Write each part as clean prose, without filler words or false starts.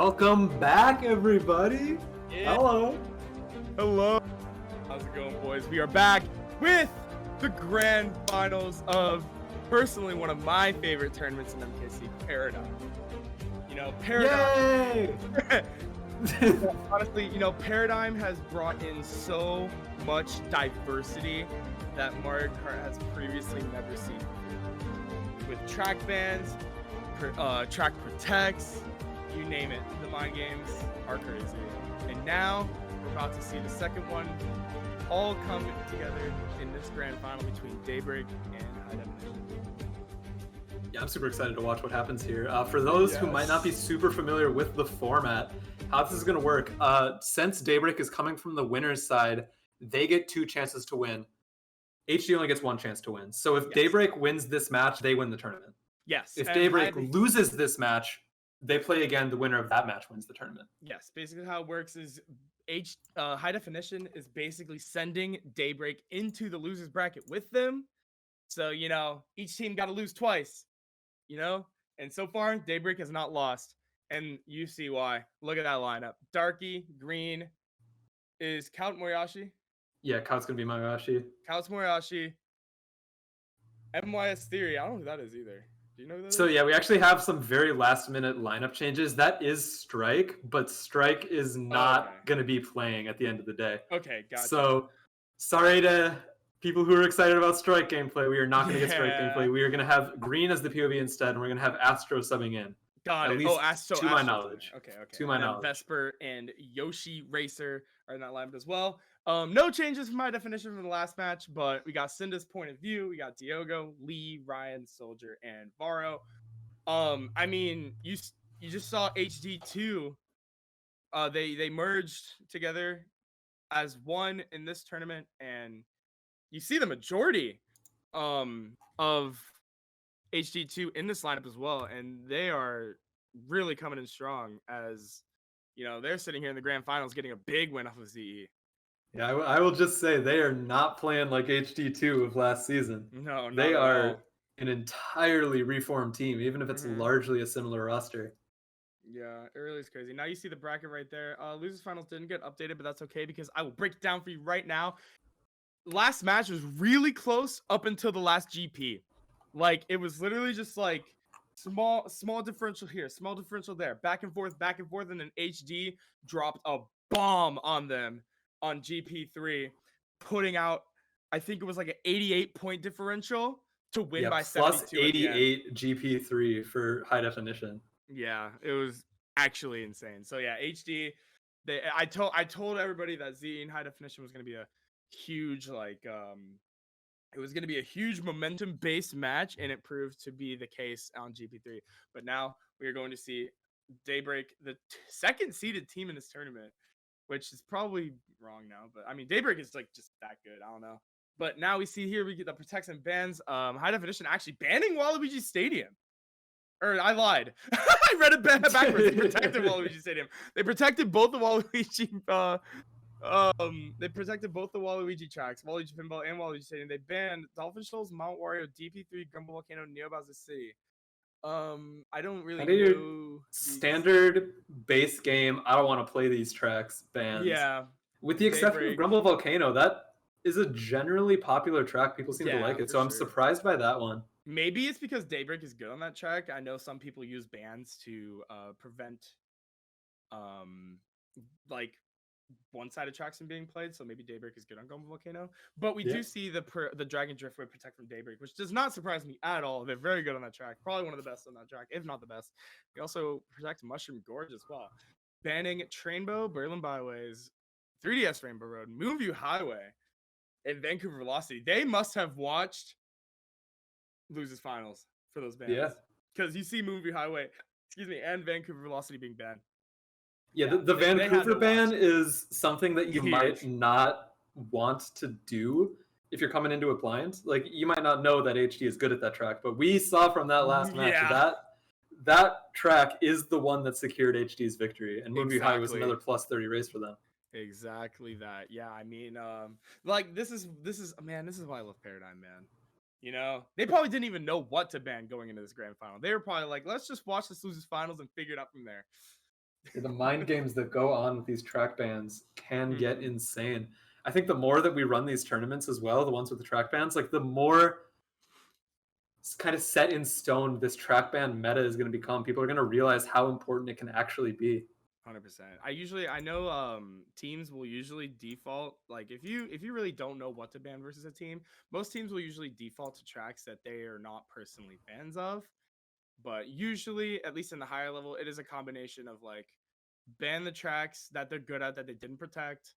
Welcome back, everybody. Yeah. Hello. Hello. How's it going, boys? We are back with the grand finals of personally one of my favorite tournaments in MKC, Paradigm. You know, Paradigm. Yay! Honestly, you know, Paradigm has brought in so much diversity that Mario Kart has previously never seen. With track bans, track protects, you name it. The mind games are crazy. And now we're about to see the second one all come together in this grand final between Daybreak and High Definition. Yeah, I'm super excited to watch what happens here. For those who might not be super familiar with the format, how this is going to work, since Daybreak is coming from the winner's side, they get 2 chances to win. HD only gets 1 chance to win. So if Daybreak wins this match, they win the tournament. Yes. If Daybreak loses this match, they play again. The winner of that match wins the tournament. Yes. Basically how it works is High Definition is basically sending Daybreak into the loser's bracket with them. So, you know, each team got to lose twice, you know? And so far, Daybreak has not lost. And you see why. Look at that lineup. Darky, Green, is Count Moriyashi? Yeah, Kaut's going to be Moriyashi. Count's Moriyashi. MYS Theory. I don't know who that is either. Do you know who that is? So yeah, we actually have some very last minute lineup changes. That is Strike, but Strike is not going to be playing at the end of the day. Okay, gotcha. So sorry to people who are excited about Strike gameplay. We are not going to get Strike gameplay. We are going to have Green as the POV instead, and we're going to have Astro subbing in. Got it. Astro, to my knowledge. Okay. To my knowledge. Vesper and Yoshi Racer are in that lineup as well. No changes from my definition from the last match, but we got Cynda's point of view. We got Diogo, Lee, Ryan, Soldier, and Varo. I mean, you just saw HD2. They merged together as one in this tournament, and you see the majority of HD2 in this lineup as well, and they are really coming in strong. As you know, they're sitting here in the grand finals getting a big win off of ZE. Yeah, I will just say they are not playing like HD2 of last season. No, they are an entirely reformed team, even if it's largely a similar roster. Yeah, it really is crazy. Now you see the bracket right there. Losers finals didn't get updated, but that's okay because I will break it down for you right now. Last match was really close up until the last GP. Like, it was literally just like small differential here, small differential there, back and forth, and then HD dropped a bomb on them on GP3, putting out, I think it was like an 88-point differential to win by 72. Plus 88 GP3 for High Definition. Yeah, it was actually insane. So yeah, HD, I told everybody that Z in High Definition was going to be a huge, like, it was going to be a huge momentum-based match, and it proved to be the case on GP3. But now we are going to see Daybreak, the second-seeded team in this tournament, which is probably wrong now. But, I mean, Daybreak is, like, just that good. I don't know. But now we see here we get the protects and bans. High Definition actually banning Waluigi Stadium. Or, I lied. I read it backwards. They protected Waluigi Stadium. They protected both the Waluigi... they protected both the Waluigi tracks, Waluigi Pinball and Waluigi Stadium. They banned Dolphin Shoals, Mount Wario, DP3, Grumble Volcano, Neo Bowser City. I don't really know. Standard base game. I don't want to play these tracks bans. Yeah. With the exception of Grumble Volcano, that is a generally popular track. People seem to like it, so I'm surprised by that one. Maybe it's because Daybreak is good on that track. I know some people use bans to prevent like one-sided tracks from being played, so maybe Daybreak is good on Grumble Volcano. But we do see the Dragon Driftway protect from Daybreak, which does not surprise me at all. They're very good on that track. Probably one of the best on that track, if not the best. We also protect Mushroom Gorge as well. Banning Trainbow, Berlin Byways, 3DS Rainbow Road, Moonview Highway, and Vancouver Velocity. They must have watched Losers Finals for those bans. Yeah. Because you see Moonview Highway, and Vancouver Velocity being banned. Yeah, the Vancouver ban is something that you might not want to do if you're coming into it blind. Like, you might not know that HD is good at that track, but we saw from that last match that track is the one that secured HD's victory, and Moonview High was another plus 30 race for them. Exactly that. Yeah, I mean, like, this is why I love Paradigm, man. You know, they probably didn't even know what to ban going into this grand final. They were probably like, let's just watch this Losers Finals and figure it out from there. The mind games that go on with these track bans can get insane. I think the more that we run these tournaments as well, the ones with the track bans, like the more it's kind of set in stone this track ban meta is going to become. People are going to realize how important it can actually be. 100%. I know teams will usually default, like if you really don't know what to ban versus a team, most teams will usually default to tracks that they are not personally fans of. But usually, at least in the higher level, it is a combination of like ban the tracks that they're good at that they didn't protect,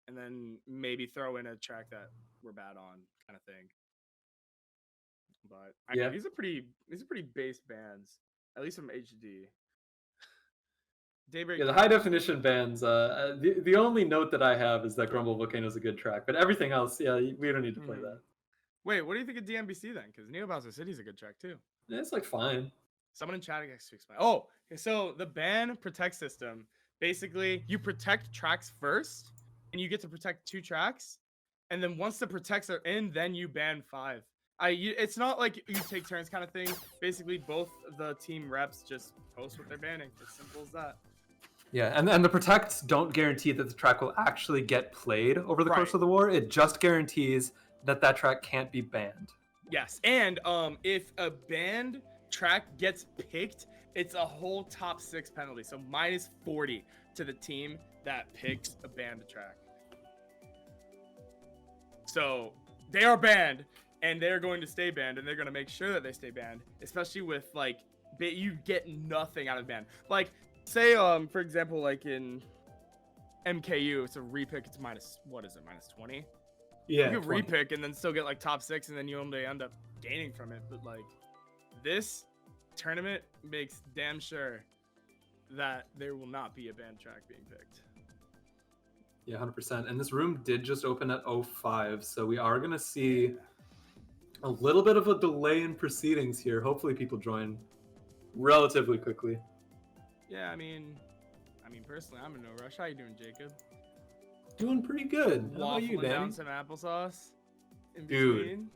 and then maybe throw in a track that we're bad on, kind of thing. But I mean, these are pretty base bans, at least from HD. Daybreak. Yeah, the high definition bans. The only note that I have is that Grumble Volcano is a good track, but everything else, yeah, we don't need to play that. Wait, what do you think of DMBC then? Because Neo Bowser City is a good track too. Yeah, it's like fine. Someone in chat gets to explain. Oh, so the ban protect system, basically you protect tracks first, and you get to protect 2 tracks, and then once the protects are in, then you ban 5. It's not like you take turns kind of thing. Basically, both the team reps just post what they're banning. As simple as that. Yeah, and the protects don't guarantee that the track will actually get played over the course of the war. It just guarantees that that track can't be banned. Yes, and if a banned track gets picked, it's a whole top 6 penalty, so minus 40 to the team that picks a banned track. So they are banned, and they're going to stay banned, and they're going to make sure that they stay banned, especially with like you get nothing out of ban. Like say for example, like in MKU, it's a repick, it's minus, what is it, minus 20? Yeah, you can repick and then still get like top 6, and then you only end up gaining from it. But like this tournament makes damn sure that there will not be a banned track being picked. Yeah, 100%. And this room did just open at 05, so we are going to see a little bit of a delay in proceedings here. Hopefully people join relatively quickly. Yeah, I mean personally, I'm in no rush. How you doing, Jacob? Doing pretty good. How about you, Waffling Danny? down some applesauce in Dude, between.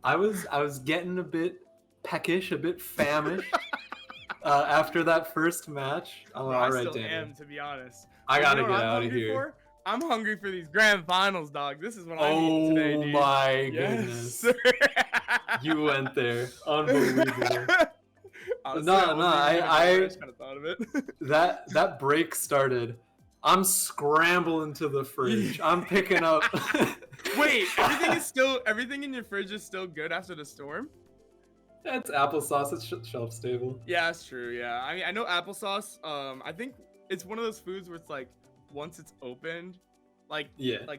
I was getting a bit peckish, a bit famished after that first match. I'm all right, Danny. I am, to be honest. I gotta get out of here. I'm hungry for these grand finals, dog. This is what I need today, dude. Oh my goodness. You went there. Unbelievable. Honestly, I just kind of thought of it. that break started. I'm scrambling to the fridge. I'm picking up. Wait, everything in your fridge is still good after the storm? That's applesauce. It's shelf stable. Yeah, that's true. Yeah, I mean, I know applesauce. I think it's one of those foods where it's like once it's opened, like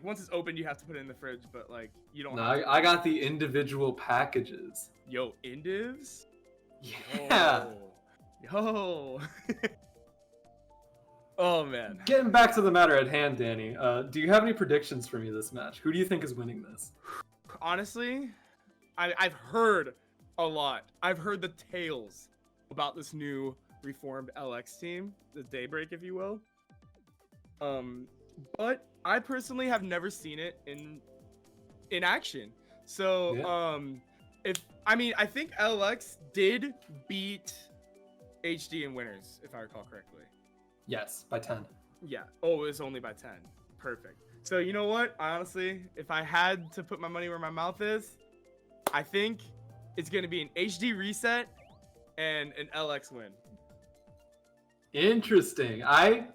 once it's opened, you have to put it in the fridge, but like you don't. No, I got the individual packages. Yo, indivs. Yeah. Yo. Oh man. Getting back to the matter at hand, Danny. Do you have any predictions for me this match? Who do you think is winning this? Honestly, I've heard a lot. I've heard the tales about this new reformed LX team, the Daybreak, if you will. But I personally have never seen it in action. So, yeah. I think LX did beat HD in winners, if I recall correctly. Yes, by 10. Yeah. Oh, it was only by 10. Perfect. So you know what? Honestly, if I had to put my money where my mouth is, I think it's going to be an HD reset and an LX win. Interesting. I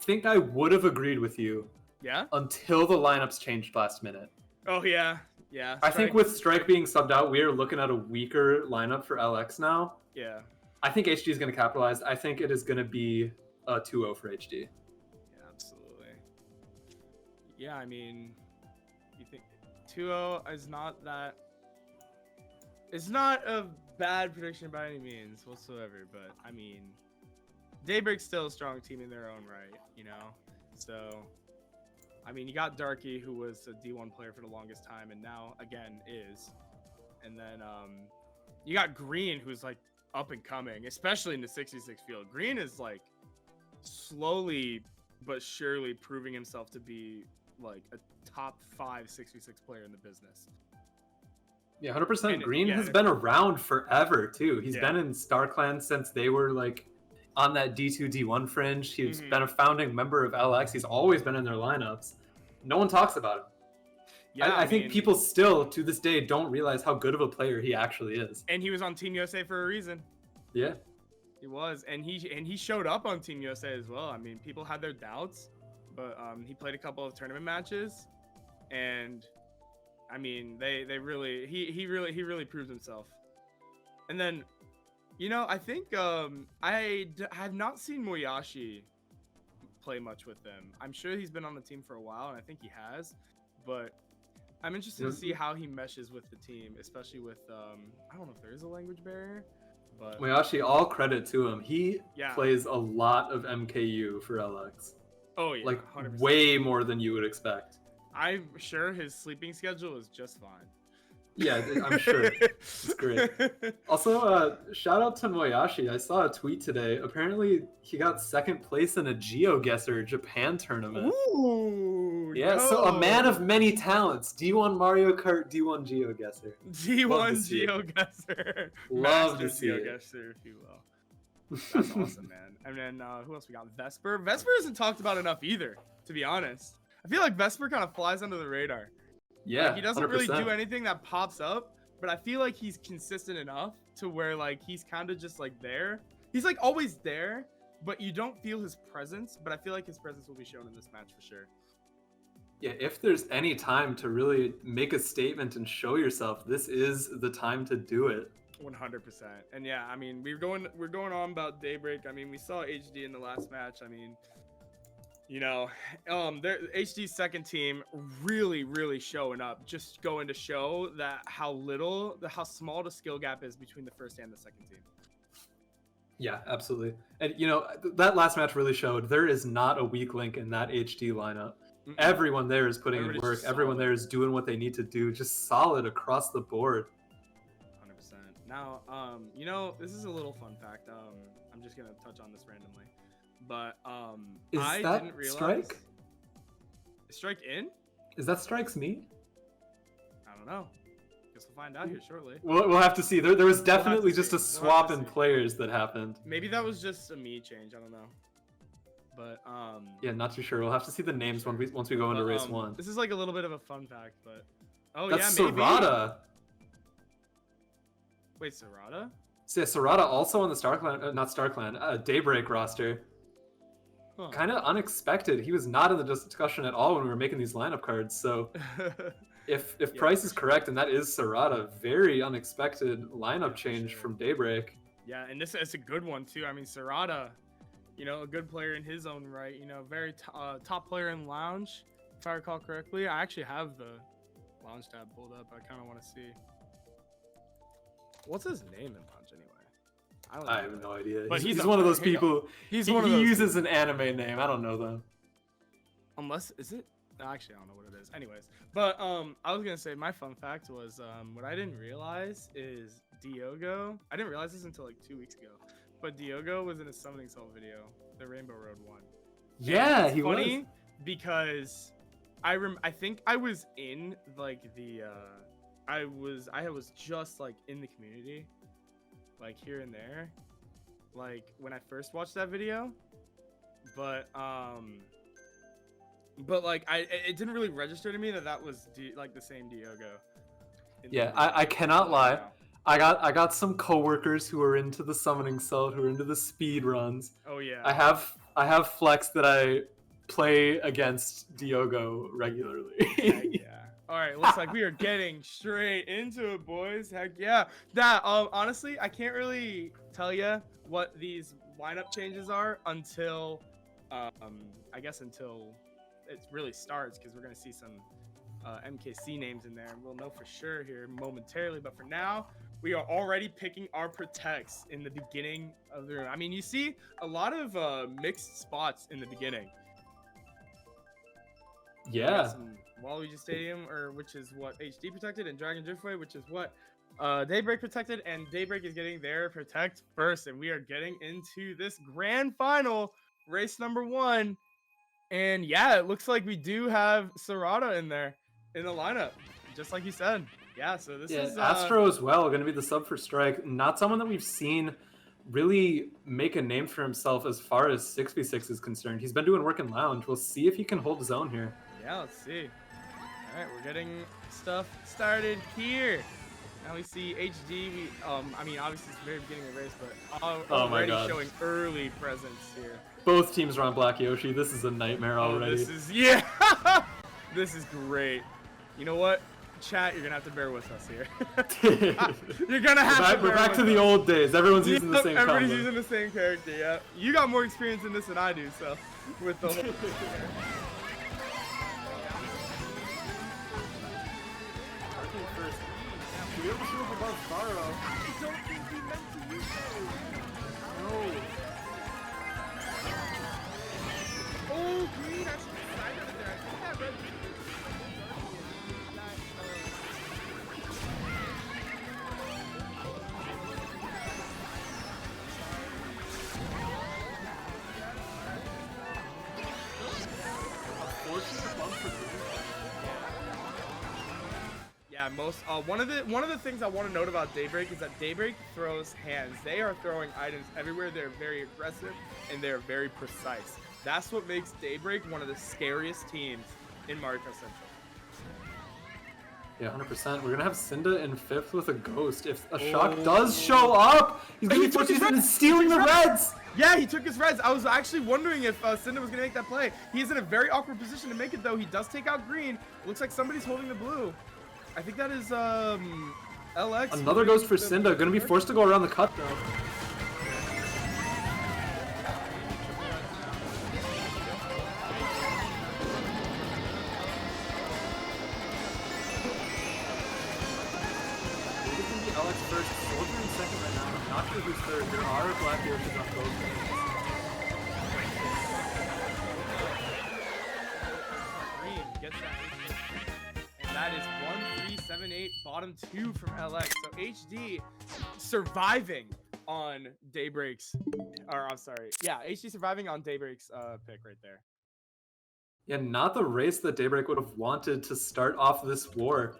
think I would have agreed with you. Yeah? Until the lineups changed last minute. Oh, yeah. Yeah. I think with Strike being subbed out, we are looking at a weaker lineup for LX now. Yeah. I think HD is going to capitalize. I think it is going to be a 2-0 for HD. Yeah, absolutely. Yeah, I mean, you think 2-0 is not that... It's not a bad prediction by any means whatsoever, but, I mean, Daybreak's still a strong team in their own right, you know? So, I mean, you got Darky, who was a D1 player for the longest time, and now, again, is. And then, you got Green, who's, like, up and coming, especially in the 66 field. Green is, like, slowly but surely proving himself to be, like, a top 5 6v6 player in the business. Yeah, 100%. Green has been around forever, too. He's been in StarClan since they were, like, on that D2, D1 fringe. He's been a founding member of LX. He's always been in their lineups. No one talks about him. Yeah, I think people still, to this day, don't realize how good of a player he actually is. And he was on Team USA for a reason. Yeah. He was, and he showed up on Team USA as well. I mean, people had their doubts, but he played a couple of tournament matches, and I mean, he really proved himself. And then, you know, I think I have not seen Moyashi play much with them. I'm sure he's been on the team for a while, and I think he has, but I'm interested to see how he meshes with the team, especially with I don't know if there is a language barrier. But Moyashi, all credit to him. He plays a lot of MKU for LX. Oh yeah, like 100%. Way more than you would expect. I'm sure his sleeping schedule is just fine. Yeah, I'm sure. It's great. Also, shout out to Moyashi. I saw a tweet today. Apparently, he got second place in a GeoGuessr Japan tournament. Ooh, yeah, no. So a man of many talents. D1 Mario Kart, D1 GeoGuessr. D1 GeoGuessr. Love to see GeoGuessr, if you will. That's awesome, man. And then who else we got? Vesper. Vesper isn't talked about enough either, to be honest. I feel like Vesper kind of flies under the radar. Yeah, like, he doesn't 100%. really do anything that pops up, but I feel like he's consistent enough to where like he's kind of just like there. He's like always there, but you don't feel his presence. But I feel like his presence will be shown in this match for sure. Yeah, if there's any time to really make a statement and show yourself, this is the time to do it. 100%. And yeah, I mean, we're going on about Daybreak. I mean, we saw HD in the last match. I mean, you know, HD's second team really showing up, just going to show that how small the skill gap is between the first and the second team. Yeah, absolutely. And you know, that last match really showed there is not a weak link in that HD lineup. Everyone there is putting in work. Everyone there is doing what they need to do. Just solid across the board. 100%. Now, you know, this is a little fun fact. I'm just gonna touch on this randomly. But I didn't realize. Strike? Strike in? Is that Strike's me? I don't know. Guess we'll find out here shortly. We'll have to see. There was definitely just a swap in players that happened. Maybe that was just a me change. I don't know. But yeah, not too sure. We'll have to see the names once we go into race 1. This is like a little bit of a fun fact, but that's yeah, maybe. Serrata. Wait, Serrata? So yeah, Serrata also on the StarClan, not StarClan, Daybreak roster. Huh. Kind of unexpected. He was not in the discussion at all when we were making these lineup cards. So if Price is correct and that is Serrata, very unexpected lineup change from Daybreak. Yeah, and this is a good one too. I mean, Serrata, you know, a good player in his own right. You know, very top player in Lounge, if I recall correctly. I actually have the Lounge tab pulled up. I kind of want to see. What's his name in Punch anyway? I have no idea. But he's one of those people. He uses an anime name. I don't know them. Unless is it? Actually, I don't know what it is. Anyways, but I was gonna say my fun fact was what I didn't realize is Diogo. I didn't realize this until like 2 weeks ago. But Diogo was in a Summoning Soul video, the Rainbow Road one. Yeah, he was. Funny because I think I was in like the I was just like in the community, like here and there, like when I first watched that video, but like it didn't really register to me that was like the same Diogo. Yeah, I cannot lie. Now. I got some coworkers who are into the Summoning Soul, who are into the speed runs. Oh yeah. I have Flex that I play against Diogo regularly. Yeah. All right, looks like we are getting straight into it, boys. Heck yeah. That honestly, I can't really tell you what these lineup changes are until I guess until it really starts, because we're gonna see some MKC names in there, and we'll know for sure here momentarily. But for now, we are already picking our protects in the beginning of the room. I mean, you see a lot of mixed spots in the beginning. Yeah. Waluigi Stadium, which is what HD protected, and Dragon Driftway, which is what Daybreak protected, and Daybreak is getting their protect first, and we are getting into this grand final, race number 1. And yeah, it looks like we do have Serrata in there in the lineup, just like you said. Yeah, so this is Astro as well, going to be the sub for Strike. Not someone that we've seen really make a name for himself as far as 6v6 is concerned. He's been doing work in Lounge. We'll see if he can hold his own here. Yeah, let's see. All right, we're getting stuff started here. Now we see HD. I mean, obviously it's the very beginning of the race, but already showing early presence here. Both teams are on Black Yoshi. This is a nightmare already. This is this is great. You know what? Chat, you're gonna have to bear with us here. You're gonna have to. We're back to the old days. Everyone's using the same. Everybody's using the same character. Yeah, you got more experience in this than I do. So, with the whole. Should we ever shoot above Varo? I don't think he meant to use those. No. Oh, green actually decided it there. I think that red. Yeah, one of the things I want to note about Daybreak is that Daybreak throws hands. They are throwing items everywhere. They're very aggressive and they're very precise. That's what makes Daybreak one of the scariest teams in MKCentral. Yeah, 100%. We're gonna have Cynda in 5th with a ghost. If a shock does show up, he's gonna be forced in stealing the reds. Yeah, he took his reds. I was actually wondering if Cynda was gonna make that play. He's in a very awkward position to make it though. He does take out green. Looks like somebody's holding the blue. I think that is LX. Another ghost for Cynda. Gonna be forced to go around the cut though. LX first, Soldier in second right now. I'm not sure who's third. There are Black Yoshis on both sides. Green gets that. And that is 1-3-7-8, bottom 2 from LX. So HD surviving on Daybreak's, or I'm sorry. Yeah, HD surviving on Daybreak's pick right there. Yeah, not the race that Daybreak would have wanted to start off this war.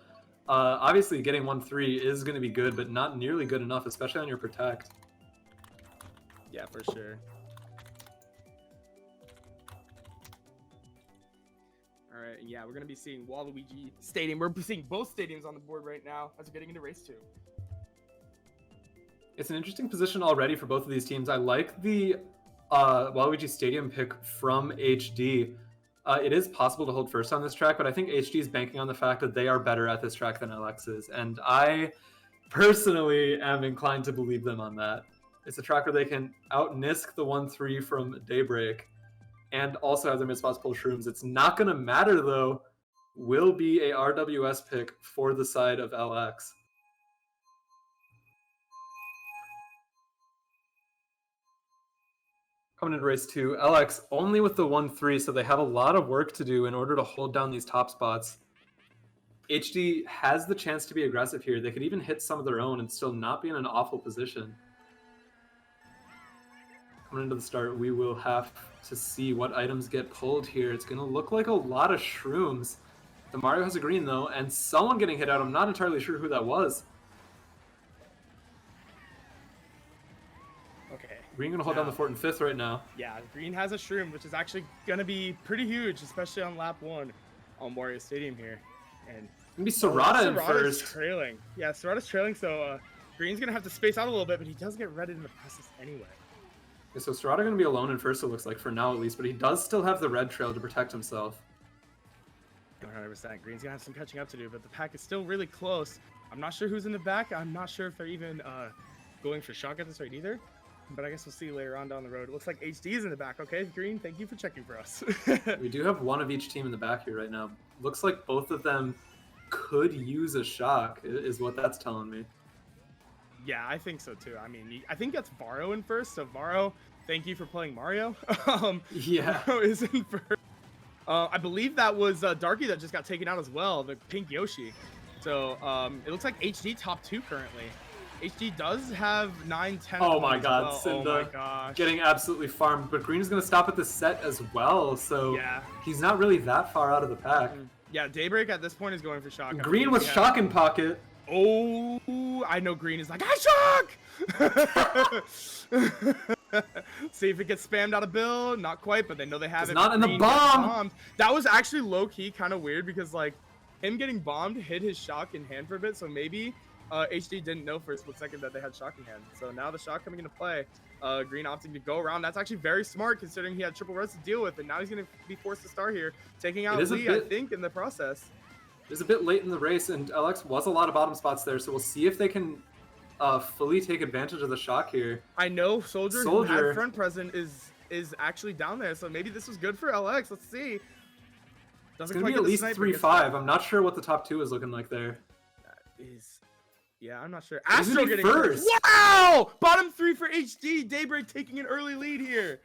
Obviously, getting 1-3 is going to be good, but not nearly good enough, especially on your protect. Yeah, for sure. All right, yeah, we're going to be seeing Waluigi Stadium. We're seeing both stadiums on the board right now as we're getting into race 2. It's an interesting position already for both of these teams. I like the Waluigi Stadium pick from HD. It is possible to hold first on this track, but I think HD is banking on the fact that they are better at this track than LX is, and I personally am inclined to believe them on that. It's a track where they can out-nisk the 1-3 from Daybreak and also have their mid-spots pull shrooms. It's not going to matter, though. Will be a RWS pick for the side of LX. Coming into race 2, LX only with the 1-3, so they have a lot of work to do in order to hold down these top spots. HD has the chance to be aggressive here. They could even hit some of their own and still not be in an awful position. Coming into the start, we will have to see what items get pulled here. It's going to look like a lot of shrooms. The Mario has a green, though, and someone getting hit out. I'm not entirely sure who that was. Okay. Green going to hold down the fort in 5th right now. Yeah, green has a shroom, which is actually going to be pretty huge, especially on lap 1 on Wario Stadium here. And Gonna be Serrata in first. Trailing. Yeah, Serrata's trailing, so green's going to have to space out a little bit, but he does get redded in the process anyway. Okay, so Serrata going to be alone in first, it looks like, for now at least, but he does still have the red trail to protect himself. 100%. Green's going to have some catching up to do, but the pack is still really close. I'm not sure who's in the back. I'm not sure if they're even going for shock at this rate either. But I guess we'll see later on down the road. It looks like HD is in the back. Okay, Green, thank you for checking for us. We do have one of each team in the back here right now. Looks like both of them could use a shock, is what that's telling me. Yeah, I think so too. I mean, I think that's Varo in first. So Varo, thank you for playing Mario. Yeah. Varo is in first. I believe that was Darky that just got taken out as well, the pink Yoshi. So it looks like HD top 2 currently. HD does have 9-10. Oh my god, well. Cynda oh my gosh. getting absolutely farmed. But Green is going to stop at the set as well, so yeah. He's not really that far out of the pack. Yeah, Daybreak at this point is going for shock. Green with shock in pocket. Oh, I know Green is like, I shock! See if it gets spammed out of Bill. Not quite, but they know they have it's it. not in the Green gets bomb. bombed. That was actually low-key kind of weird because, like, him getting bombed hit his shock in hand for a bit, so maybe HD didn't know for a split second that they had shock in hand. So now the shock coming into play, Green opting to go around. That's actually very smart considering he had triple res to deal with, and now he's going to be forced to start here, taking out Lee, I think, in the process. It was a bit late in the race, and LX was a lot of bottom spots there, so we'll see if they can fully take advantage of the shock here. I know Soldier who had front present is actually down there, so maybe this was good for LX. Let's see. It's going to be at least 3-5. I'm not sure what the top 2 is looking like there. That is... Yeah, I'm not sure. Astro getting first. Wow! Bottom 3 for HD. Daybreak taking an early lead here.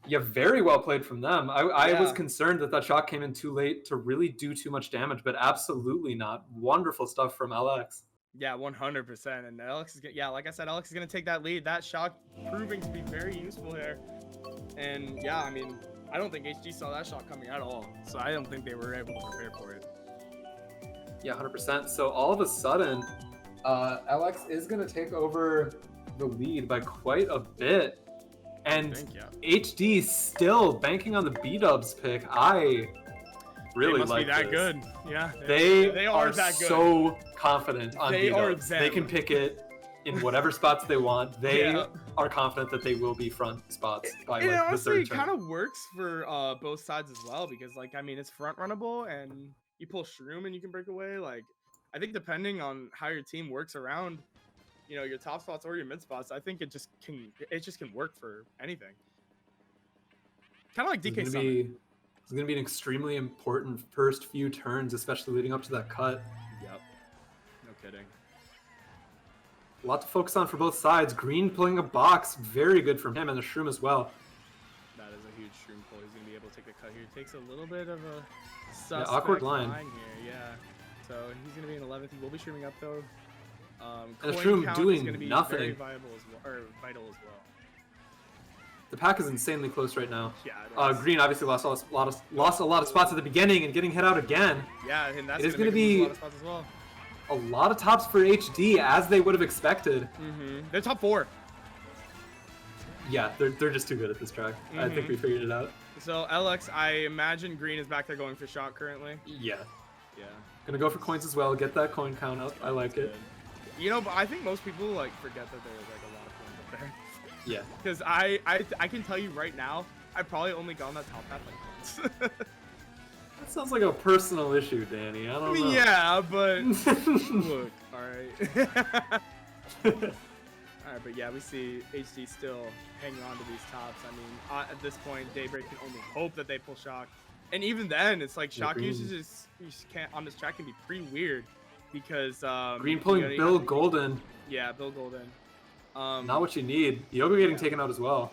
Yeah, very well played from them. I was concerned that shock came in too late to really do too much damage, but absolutely not. Wonderful stuff from LX. Yeah, 100%. And LX is yeah, like I said, LX is gonna take that lead. That shock proving to be very useful here. And yeah, I mean, I don't think HD saw that shot coming at all, so I don't think they were able to prepare for it. Yeah, 100%. So all of a sudden, LX is gonna take over the lead by quite a bit. And HD still banking on the B-dubs pick. I really like this. They must be that good. Yeah. They are that good. So confident on B-dubs. They can pick it in whatever spots they want. They are confident that they will be front spots by like, honestly, the third turn. It kind of works for both sides as well because, like, I mean, it's front runnable and you pull Shroom and you can break away. Like, I think depending on how your team works around, you know, your top spots or your mid spots, I think it just can work for anything. Kind of like DK Summon. It's going to be an extremely important first few turns, especially leading up to that cut. Yep. No kidding. A lot to focus on for both sides. Green pulling a box, very good from him, and the Shroom as well. That is a huge Shroom pull. He's going to be able to take the cut here. Takes a little bit of a suspect awkward line here. Yeah. So he's going to be in 11th. He will be streaming up though. And the Shroom doing nothing. Very vital as well. The pack is insanely close right now. Yeah. Green obviously lost a lot of spots at the beginning and getting hit out again. Yeah, and that's going to be a lot of spots as well. A lot of tops for HD as they would have expected. They're top 4. Yeah, they're just too good at this track. I think we figured it out. So LX, I imagine Green is back there going for shot currently. Yeah. Yeah. Gonna go for coins as well. Get that coin count up. I like it. You know, but I think most people like forget that there's like a lot of coins up there. Yeah. Because I can tell you right now, I've probably only gone that top half like once. That sounds like a personal issue, Danny. I don't know. Yeah, but look, all right. All right, but yeah, we see HD still hanging on to these tops. I mean, at this point, Daybreak can only hope that they pull shock, and even then, it's like shock usage you just can't on this track can be pretty weird because Green pulling Bill Golden. Yeah, Bill Golden. Not what you need. Yoga getting taken out as well.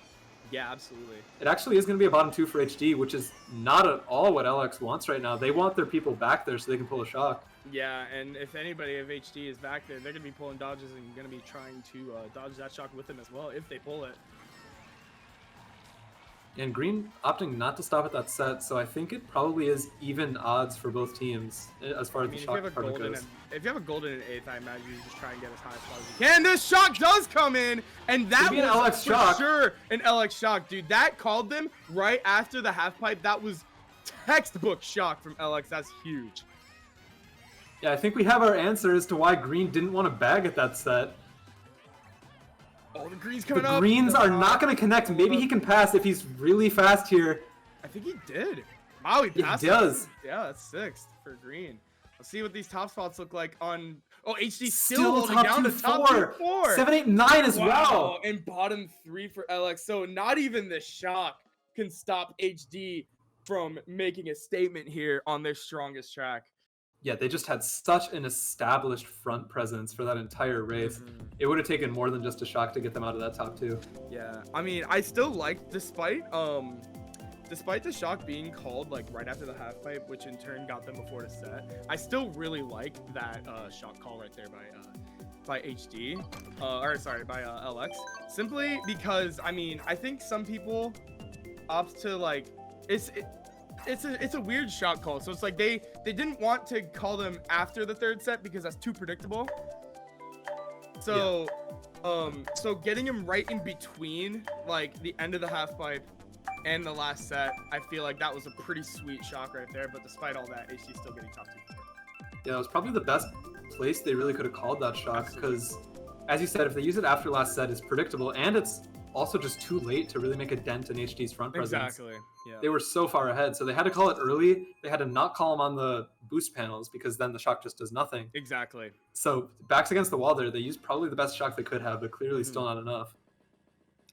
Yeah, absolutely. It actually is going to be a bottom 2 for HD, which is not at all what LX wants right now. They want their people back there so they can pull a shock. Yeah, and if anybody of HD is back there, they're going to be pulling dodges and going to be trying to dodge that shock with them as well if they pull it. And Green opting not to stop at that set, so I think it probably is even odds for both teams as far as the shock department goes. If you have a golden in 8th, I imagine you just try and get as high as possible as you can. This shock does come in, and that was an LX shock. For sure an LX shock, dude. That called them right after the half pipe. That was textbook shock from LX. That's huge. Yeah, I think we have our answer as to why Green didn't want to bag at that set. Oh, the Greens coming up. The Greens are not going to connect. Maybe he can pass if he's really fast here. I think he did. Wow, he passed. He does. Yeah, that's 6th for Green. Let's see what these top spots look like on... Oh, HD still holding down the top 4. 7, 8, 9 as well. And bottom 3 for LX. So not even the shock can stop HD from making a statement here on their strongest track. Yeah, they just had such an established front presence for that entire race. It would have taken more than just a shock to get them out of that top 2. Yeah, I mean, I still like, despite the shock being called like right after the half pipe, which in turn got them before the set, I still really like that shock call right there by HD, by LX, simply because I mean I think some people opt to like it's a weird shot call. So it's like they didn't want to call them after the third set because that's too predictable. So so getting him right in between like the end of the half pipe and the last set, I feel like that was a pretty sweet shock right there. But despite all that, HD's still getting top 2. Yeah, it was probably the best place they really could have called that shock because, as you said, if they use it after last set, it's predictable and it's also just too late to really make a dent in HD's front presence. Exactly. Yeah. They were so far ahead, so they had to call it early. They had to not call them on the boost panels because then the shock just does nothing. Exactly. So backs against the wall there, they used probably the best shock they could have, but clearly still not enough.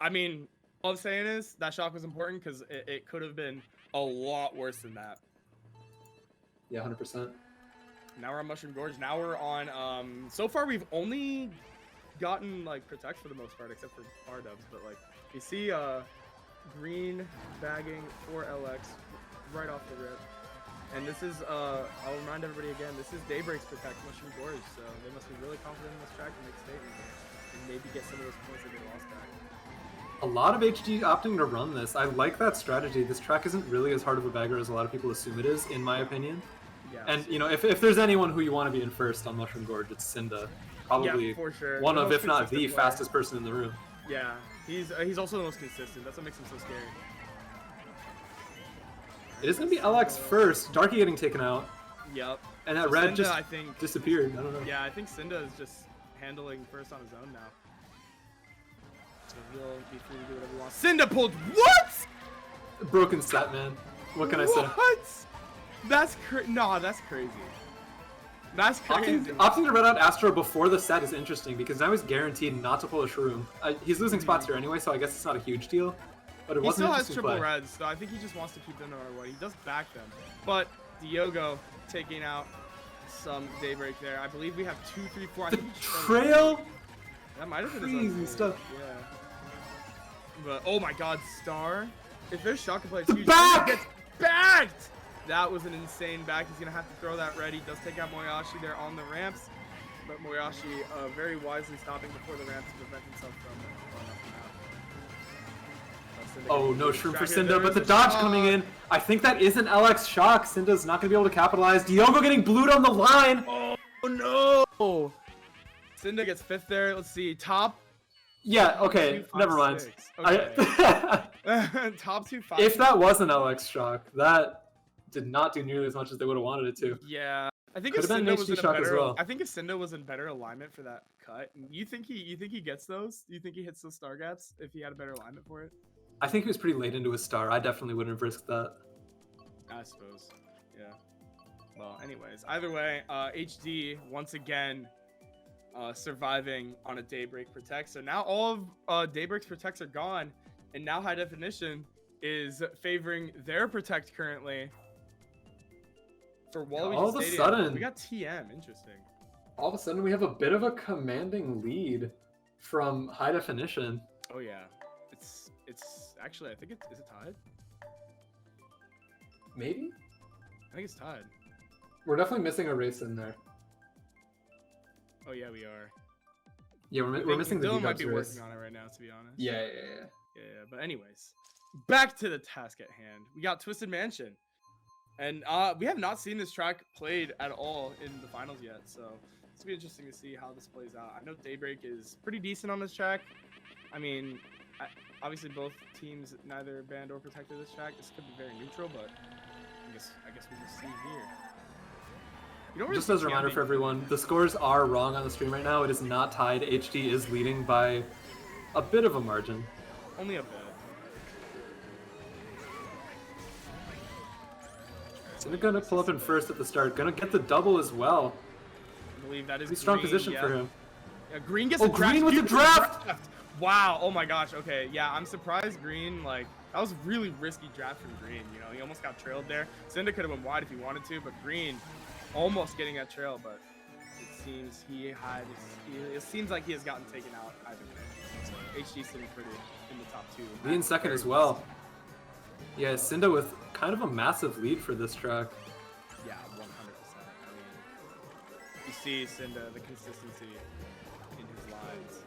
I mean, all I'm saying is that shock was important because it could have been a lot worse than that. Yeah, 100%. Now we're on Mushroom Gorge. Now we're on, so far we've only gotten, like, Protect for the most part, except for R-dubs, but, like, you see, green bagging for LX right off the rip. And this is, I'll remind everybody again, this is Daybreak's Protect Mushroom Gorge, so they must be really confident in this track and make statements and maybe get some of those points that they lost back. A lot of HG opting to run this. I like that strategy. This track isn't really as hard of a bagger as a lot of people assume it is, in my opinion. Yeah, and, you know, if there's anyone who you want to be in first on Mushroom Gorge, it's Cynda. Probably for sure. one The of, most if not the consistent fastest person in the room. Yeah, he's also the most consistent. That's what makes him so scary. It is going to be LX first. Darky getting taken out. Yep. And that So red Cynda, just I think, disappeared. I don't know. Yeah, I think Cynda is just handling first on his own now. So he'll be free to do whatever he wants. Cynda pulled what? Broken set, man. What can I say? What? That's that's crazy. That's crazy. Opting to red out Astro before the set is interesting because now he's guaranteed not to pull a shroom. He's losing spots here anyway, so I guess it's not a huge deal. But it wasn't. He still has triple reds, so I think he just wants to keep them no matter what. He does back them, but Diogo taking out some Daybreak there. I believe we have 2, 3, 4. I The think trail. That might have been Crazy stuff. Yeah. But oh my God, Star! If there's shock and play, The back gets backed. That was an insane back. He's gonna have to throw that red. He does take out Moyashi there on the ramps, but Moyashi very wisely stopping before the ramp to prevent himself from Oh, no shroom for Cynda, but the dodge coming in. I think that is an LX shock. Cynda's not going to be able to capitalize. Diogo getting blued on the line. Oh, no. Cynda gets 5th there. Let's see. Top. Yeah, okay. 2, 5, never mind. 6. Okay. Top 2, 5. If that was an LX shock, that did not do nearly as much as they would have wanted it to. Yeah. I think Could if have been Cynda an was HD in a shock as better, well. I think if Cynda was in better alignment for that cut, you think he gets those? You think he hits those star gaps if he had a better alignment for it? I think he was pretty late into his star. I definitely wouldn't have risked that. I suppose. Yeah. Well, anyways, either way, HD once again surviving on a Daybreak Protect. So now all of Daybreak's Protects are gone, and now High Definition is favoring their Protect currently for Waluigi all of a Stadium. sudden, we got TM. Interesting. all of a sudden we have a bit of a commanding lead from High Definition. Oh yeah. It's actually, I think is it tied? Maybe? I think it's tied. We're definitely missing a race in there. Oh yeah, we are. Yeah, we're missing the Dylan might D-Dubs be race. working on it right now, to be honest. Yeah. Yeah, but anyways, back to the task at hand. We got Twisted Mansion, and we have not seen this track played at all in the finals yet, so it's gonna be interesting to see how this plays out. I know Daybreak is pretty decent on this track. I mean, obviously both teams neither banned or protected this track. This could be very neutral, but I guess we will see here. You don't really Just as a reminder for everyone, the scores are wrong on the stream right now. It is not tied. HD is leading by a bit of a margin. Only a bit. So they're gonna pull up in first at the start. Gonna get the double as well. I believe that is Pretty strong Green, position yeah. for him. Yeah, Green gets Oh, a draft. Green with the draft! Wow. Oh my gosh. Okay. Yeah, I'm surprised Green, like, that was a really risky draft from Green. You know, he almost got trailed there. Cynda could have went wide if he wanted to, but Green almost getting that trail, but it seems it seems like he has gotten taken out either way. So HD sitting pretty in the top 2. Being second as well. Yeah, Cynda with kind of a massive lead for this track. Yeah, 100%. I mean, you see Cynda, the consistency in his lines,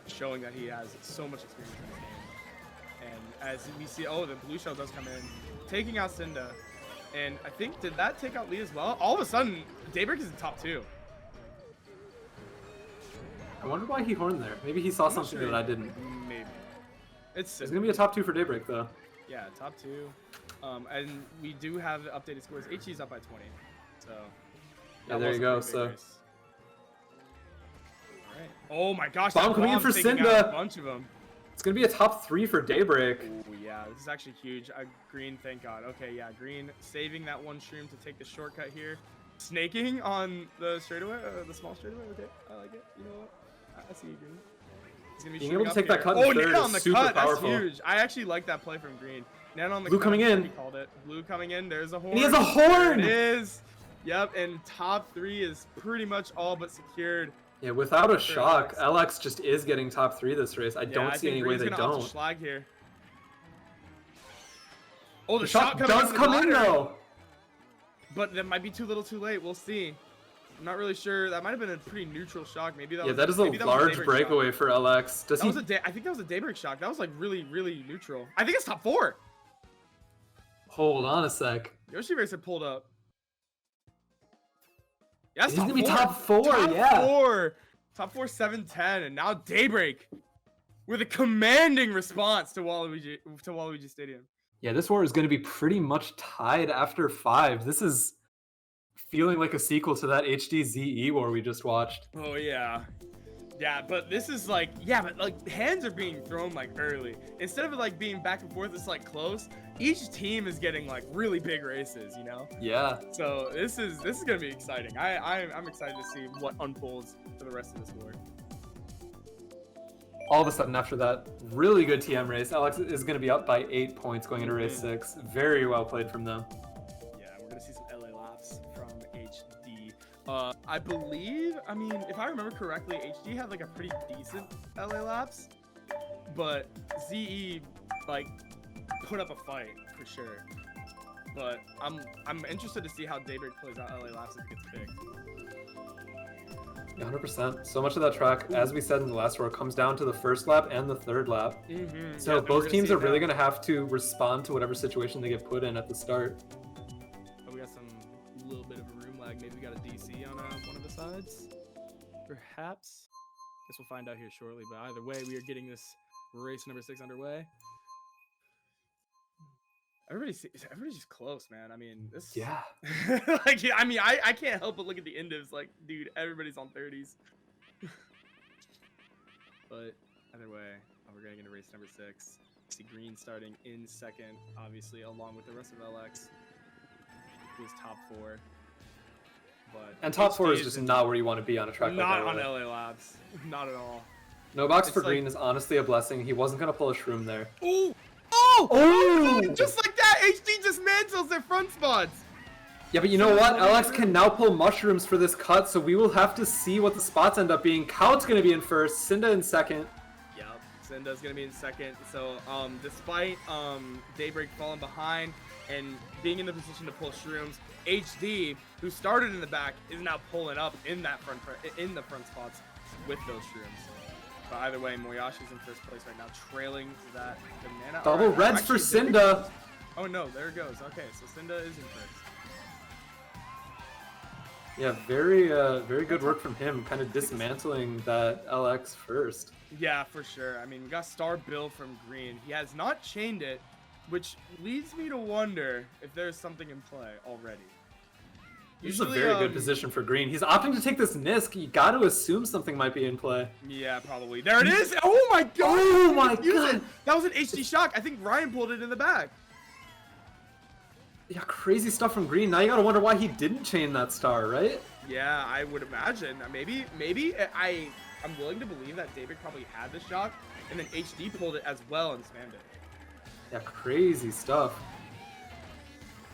showing that he has so much experience in this game. And as we see, oh, the blue shell does come in, taking out Cynda. And I think, did that take out Lee as well? All of a sudden, Daybreak is in top 2. I wonder why he horned there. Maybe he saw something that I didn't. Maybe. It's going to be a top 2 for Daybreak, though. Yeah, top 2. And we do have the updated scores. HG's up by 20. So, yeah, there you go. So. Alright. Oh my gosh. Bomb coming in for Cynda. A bunch of them. It's going to be a top 3 for Daybreak. Oh, yeah. This is actually huge. Green, thank God. Okay, yeah. Green saving that one shroom to take the shortcut here. Snaking on the straightaway, the small straightaway. Okay, I like it. You know what? I see you, Green. He's gonna be being able to take here. that cut in third on the is super cut. powerful. That's huge. I actually like that play from Green. Nan on the Blue cut. coming in. He called it. Blue coming in. There's a horn. And he has a horn! There it is. Yep, and top 3 is pretty much all but secured. Yeah, without a shock, LX just is getting top 3 this race. I don't see any way they don't. Schlag here. Oh, the shot shot does come in though. But that might be too little, too late. We'll see. I'm not really sure. That might have been a pretty neutral shock. Maybe that. Yeah, was, that is a large breakaway for LX. Does he? I think that was a Daybreak shock. That was like really, really neutral. I think it's top 4. Hold on a sec. Yoshi Racer pulled up. Yeah, it's gonna be top 4. Yeah. 4. Top 4, 7-10, and now Daybreak with a commanding response to Waluigi Stadium. Yeah, this war is going to be pretty much tied after 5. This is feeling like a sequel to that HD ZE war we just watched. Oh yeah. Yeah, but this is like, yeah, but like hands are being thrown like early. Instead of like being back and forth, it's like close. Each team is getting like really big races, you know? Yeah. So this is gonna be exciting. I'm excited to see what unfolds for the rest of this war. All of a sudden, after that really good TM race, Alex is going to be up by 8 points going into race 6. Very well played from them. Yeah, we're going to see some LA laps from HD. I believe, I mean, if I remember correctly, HD had like a pretty decent LA laps, but ZE like put up a fight for sure. But I'm interested to see how Daybreak plays out LA laps if it gets picked. 100%. So much of that track, as we said in the last row, comes down to the first lap and the third lap. So yeah, both teams are really going to have to respond to whatever situation they get put in at the start. Oh, we got some little bit of a room lag. Maybe we got a DC on one of the sides. Perhaps. Guess we'll find out here shortly. But either way, we are getting this race number 6 underway. Everybody's just close, man. I mean, this. Yeah. Like, I mean, I can't help but look at the indies. Like, dude, everybody's on 30s. But either way, we're going into race number 6. See Green starting in second, obviously, along with the rest of LX, who's top 4. But top 4 is just not where you want to be on a track like that. Not on LA Labs. Not at all. No box for Green is honestly a blessing. He wasn't going to pull a shroom there. Ooh! Oh! Just like that, HD dismantles their front spots. Yeah, but you know what? LX can now pull mushrooms for this cut, so we will have to see what the spots end up being. Cout's going to be in first, Cynda in second. Yep, Cynda's going to be in second. So, despite Daybreak falling behind and being in the position to pull shrooms, HD, who started in the back, is now pulling up in the front spots with those shrooms. But either way, Moyashi's in first place right now, trailing that banana. Double reds for Cynda. Oh no, there it goes. Okay, so Cynda is in first. Yeah, very good work from him, kind of dismantling that LX first. Yeah, for sure. I mean, we got Star Bill from Green. He has not chained it, which leads me to wonder if there's something in play already. This is a very good position for Green. He's opting to take this Nisk. You got to assume something might be in play. Yeah, probably. There it is. Oh my god. Oh my god. That was an HD shock. I think Ryan pulled it in the back. Yeah, crazy stuff from Green. Now you got to wonder why he didn't chain that star, right? Yeah, I would imagine. Maybe I'm willing to believe that Daybreak probably had the shock, and then HD pulled it as well and spammed it. Yeah, crazy stuff.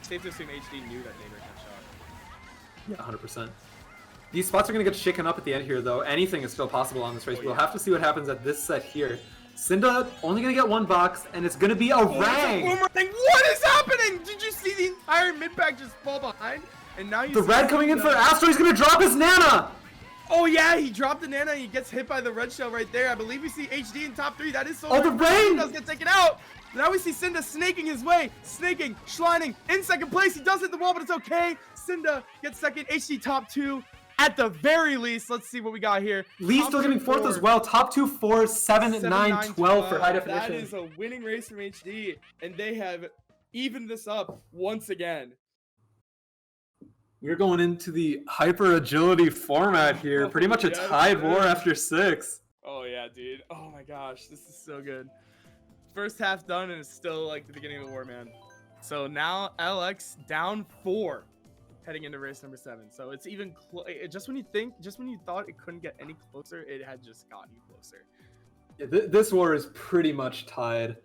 Safe to assume HD knew that Daybreak had shock. Yeah, 100%. These spots are going to get shaken up at the end here, though. Anything is still possible on this race. We'll have to see what happens at this set here. Cynda only going to get one box, and it's going to be a rang. What is happening? Did you see the entire mid-pack just fall behind? And now you the red coming in for Astro. He's going to drop his Nana. Oh yeah, he dropped the nano and he gets hit by the red shell right there. I believe we see HD in top 3. That is so. Oh, the rain! Does get taken out. Now we see Cynda snaking his way, schlining in second place. He does hit the wall, but it's okay. Cynda gets second. HD top 2 at the very least. Let's see what we got here. Lee still getting fourth as well. Top 2, 4, 7, 9, 12 for high definition. That is a winning race from HD, and they have evened this up once again. We're going into the hyper agility format here. Pretty much a tied war after 6. Oh yeah, dude. Oh my gosh, this is so good. First half done, and it's still like the beginning of the war, man. So now LX down 4, heading into race number 7. So it's even just when you thought it couldn't get any closer, it had just gotten closer. Yeah, this war is pretty much tied,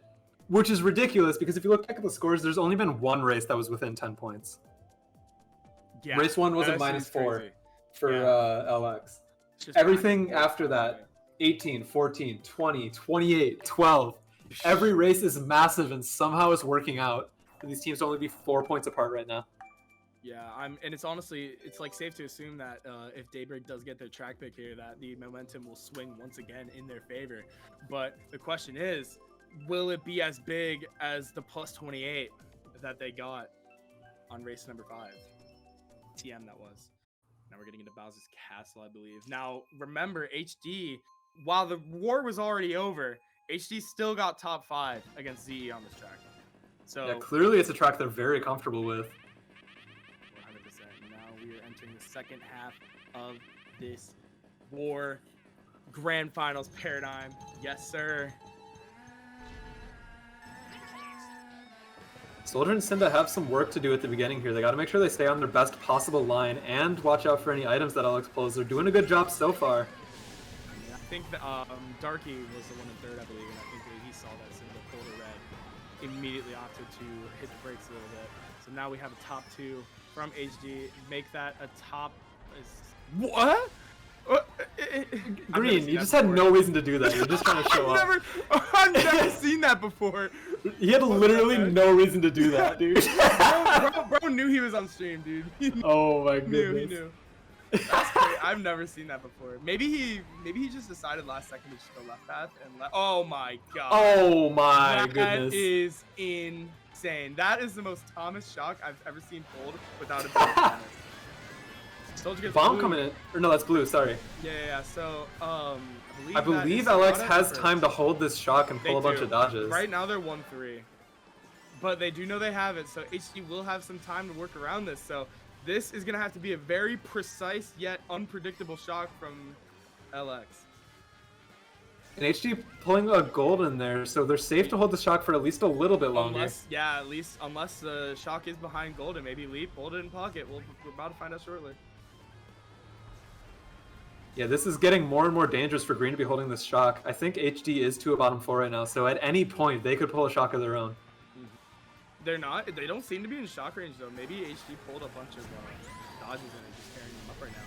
which is ridiculous because if you look back at the scores, there's only been one race that was within 10 points. Yeah, race 1 was a -4 for LX. Everything after that, 18, 14, 20, 28, 12. Every race is massive and somehow it's working out. And these teams only be 4 points apart right now. Yeah, and it's honestly, it's like safe to assume that if Daybreak does get their track pick here, that the momentum will swing once again in their favor. But the question is, will it be as big as the +28 that they got on race number 5? TM that was. Now we're getting into Bowser's Castle, I believe. Now remember, HD, while the war was already over, HD still got top 5 against ZE on this track. So yeah, clearly it's a track they're very comfortable with. 100%. Now we are entering the second half of this war grand finals paradigm. Yes, sir. Soldier and Cynda have some work to do at the beginning here. They got to make sure they stay on their best possible line and watch out for any items that LX pulls. They're doing a good job so far. I think that Darky was the one in third, I believe, and I think that he saw that Cynda pulled a red. Immediately opted to hit the brakes a little bit. So now we have a top 2 from HD. Make that a top. What? Green, you just had no reason to do that. You're just trying to show off. I've never seen that before. He had literally no reason to do that, dude. bro knew he was on stream, dude. Oh my goodness. He knew. That's great. I've never seen that before. Maybe he just decided last second to just go left path and oh my god. Oh my goodness. That is insane. That is the most Thomas shock I've ever seen pulled without a doubt. Bomb coming in. Or no, that's blue, sorry. Yeah. So, I believe LX has time to hold this shock and pull a bunch of dodges. Right now they're 1-3. But they do know they have it, so HD will have some time to work around this. So this is going to have to be a very precise yet unpredictable shock from LX. And HD pulling a gold in there, so they're safe to hold the shock for at least a little bit longer. Unless the shock is behind gold and maybe Leap hold it in pocket. We're about to find out shortly. Yeah, this is getting more and more dangerous for Green to be holding this shock. I think HD is to a bottom 4 right now, so at any point they could pull a shock of their own. They're not. They don't seem to be in shock range though. Maybe HD pulled a bunch of dodges and is just carrying them up right now.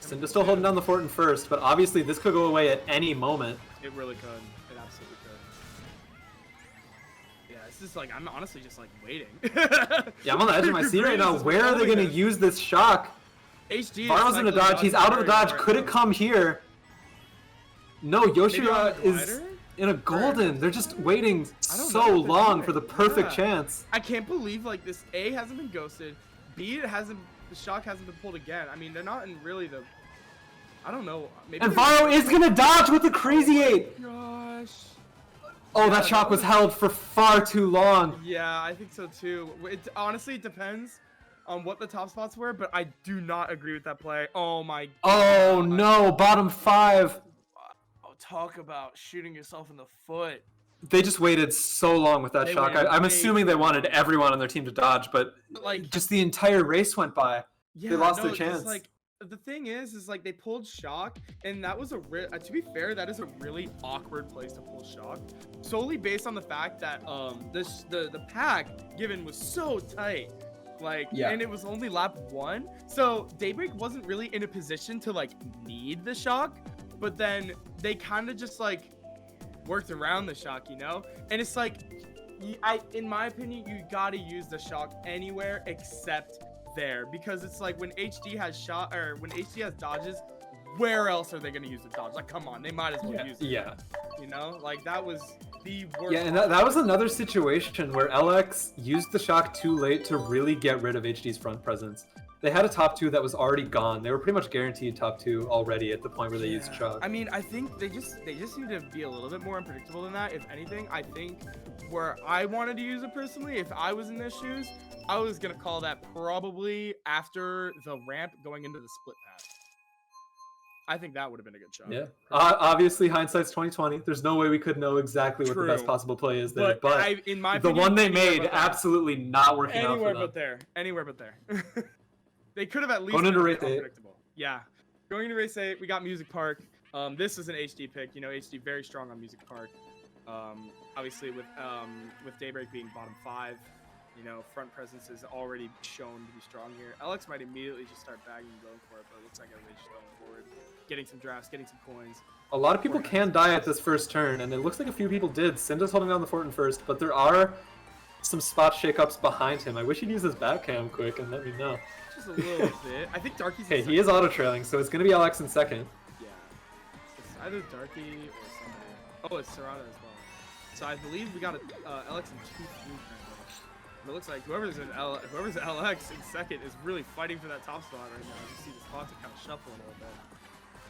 Cynda's still holding down the fort in first, but obviously this could go away at any moment. It really could. It absolutely could. Yeah, this is like, I'm honestly just like waiting. Yeah, I'm on the edge of my seat right now. Where are they going to use this shock? HD Varro's in a dodge. He's out of the dodge. Could it come here? No, Yoshira is in a golden. They're just waiting so long for the perfect chance. I can't believe like this A hasn't been ghosted. B, the shock hasn't been pulled again. I mean, they're not in really the, I don't know. Maybe and Varro is going to dodge with the crazy 8. Gosh. Oh, that shock was held for far too long. Yeah, I think so too. Honestly, it depends on what the top spots were, but I do not agree with that play. Oh my god. Oh no, bottom 5. Oh, talk about shooting yourself in the foot. They just waited so long with that shock. I'm assuming they wanted everyone on their team to dodge, but like just the entire race went by. Yeah, they lost their chance. Like the thing is like they pulled shock, and that was to be fair, that is a really awkward place to pull shock, solely based on the fact that the pack given was so tight. And it was only lap 1, so Daybreak wasn't really in a position to like need the shock, but then they kind of just like worked around the shock, you know. And it's like, in my opinion, you gotta use the shock anywhere except there because it's like when HD has shot or when HD has dodges, where else are they gonna use the dodge? Like, come on, they might as well use it. Yeah. You know, like that was the worst. Yeah, and that was another situation where LX used the shock too late to really get rid of HD's front presence. They had a top 2 that was already gone. They were pretty much guaranteed top 2 already at the point where they used shock. I mean, I think they just need to be a little bit more unpredictable than that. If anything, I think where I wanted to use it personally, if I was in their shoes, I was gonna call that probably after the ramp going into the split path. I think that would have been a good shot. Yeah. Obviously, hindsight's 2020. There's no way we could know exactly what the best possible play is there. But in my the opinion, one they made, absolutely not working out for anywhere them. but there. Anywhere but there. They could have at least Going into been race 8. unpredictable. Yeah. Going into race 8, we got Music Park. This is an HD pick. You know, HD very strong on Music Park. Obviously with Daybreak being bottom 5, you know, front presence is already shown to be strong here. LX might immediately just start bagging and going for it, but it looks like everybody's just going forward, getting some drafts, getting some coins. A lot of people can die at this first turn, and it looks like a few people did. Cynda's holding down the fort in first, but there are some spot shakeups behind him. I wish he'd use his back cam quick and let me know. Just a little bit. I think Darky's Hey, he is auto trailing, so it's going to be LX in second. Yeah. It's either Darky or somebody. Oh, it's Serrata as well. So I believe we got LX in 2-3 currently. But it looks like whoever's LX in second is really fighting for that top spot right now. You see the spots are kind of shuffling a little bit.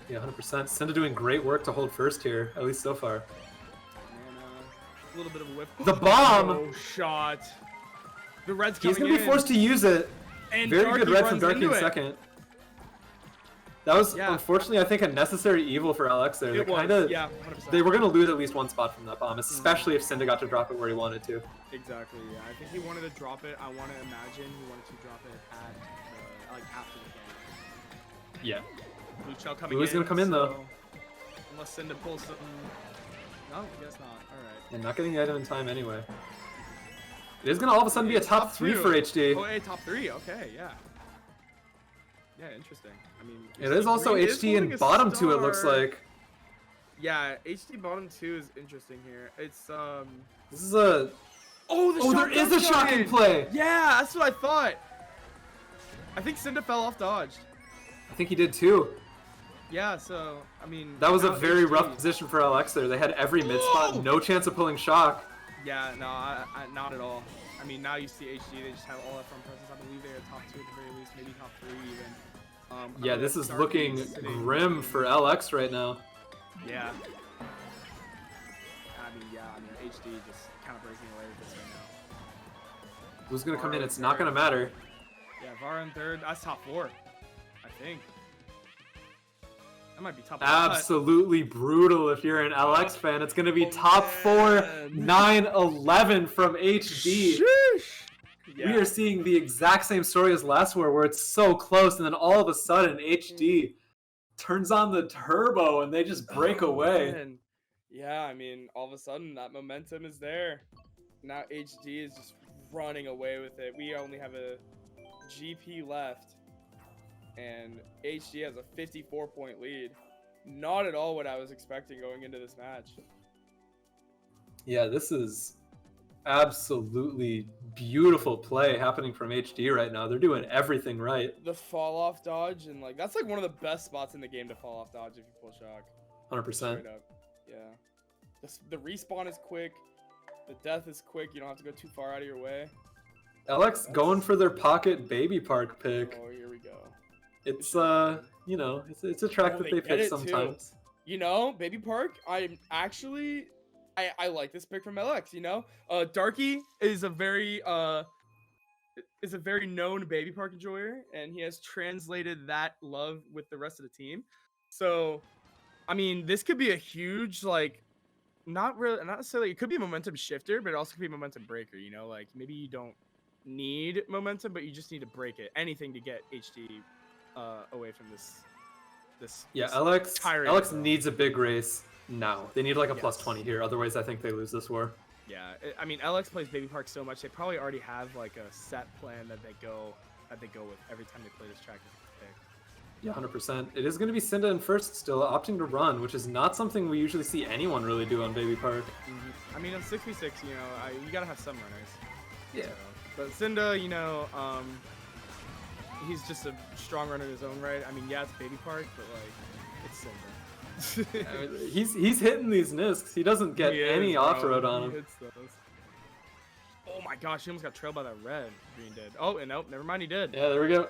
Yeah, 100%. Cynda doing great work to hold first here, at least so far. And a little bit of a whiff. The bomb! Oh, shot. The red's coming in. He's going to be forced to use it. And Very Darky good red runs from Darky in into it. second. That was, unfortunately, I think, a necessary evil for LX there. It was, yeah, 100%. They were going to lose at least one spot from that bomb, especially if Cynda got to drop it where he wanted to. Exactly, yeah. I think he wanted to drop it. I want to imagine he wanted to drop it at like after the game. Yeah. Blue shell coming in. Blue's going to come in, though. Unless Cynda pulls something. No, I guess not. Alright. And not getting the item in time anyway. It is going to all of a sudden be a top 3 for HD. Oh, hey, top 3. Okay, yeah. Yeah, interesting. I mean, it is also HD in bottom 2, it looks like. Yeah, HD bottom 2 is interesting here. It's This is a. Oh, there is a shocking play. Yeah, that's what I thought. I think Cynda fell off dodge. I think he did too. Yeah, so I mean. That was a very rough position for LX there. They had every mid spot, no chance of pulling shock. Yeah, no, not at all. I mean, now you see HD, they just have all that front presence. I believe they are top 2 at the very least, maybe top 3 even. Yeah, this is looking grim for LX right now. Yeah. I mean, HD just kind of breaking away with this right now. Who's going to come in? It's not going to matter. Yeah, Vara in third. That's top 4, I think. That might be top 4. Absolutely brutal if you're an LX fan. It's going to be top 4, 9-11 from HD. Sheesh. Yeah. We are seeing the exact same story as last war, where it's so close, and then all of a sudden HD turns on the turbo, and they just break away. Man. Yeah, I mean, all of a sudden that momentum is there. Now HD is just running away with it. We only have a GP left, and HD has a 54-point lead. Not at all what I was expecting going into this match. Yeah, this is absolutely beautiful play happening from HD right now. They're doing everything right. The fall off dodge, and like that's like one of the best spots in the game to fall off dodge if you pull shock. 100%. Straight up. Yeah. The respawn is quick. The death is quick. You don't have to go too far out of your way. LX going for their pocket baby park pick. Oh, here we go. It's you know, it's a track that they pick sometimes. Too. You know, baby park. I like this pick from LX, you know? Darky is a very known baby park enjoyer, and he has translated that love with the rest of the team. So, I mean, this could be a huge, like, not necessarily, it could be a momentum shifter, but it also could be a momentum breaker, you know? Like, maybe you don't need momentum, but you just need to break it. Anything to get HD away from this. Yeah, LX needs a big race. now. They need like a plus 20 here, otherwise I think they lose this war. Yeah, I mean, LX plays Baby Park so much, they probably already have like a set plan that they go with every time they play this track. Yeah, 100%. It is going to be Cynda in first still, opting to run, which is not something we usually see anyone really do on Baby Park. I mean, on 6v6, you know, you gotta have some runners. Yeah. So, but Cynda, you know, he's just a strong runner in his own right. I mean, yeah, it's Baby Park, but like, it's Cynda. He's hitting these nisks. He doesn't get any off-road on him. Hits those. Oh my gosh, he almost got trailed by that red. Green did. Oh, and nope, never mind, he did. Yeah, there we go.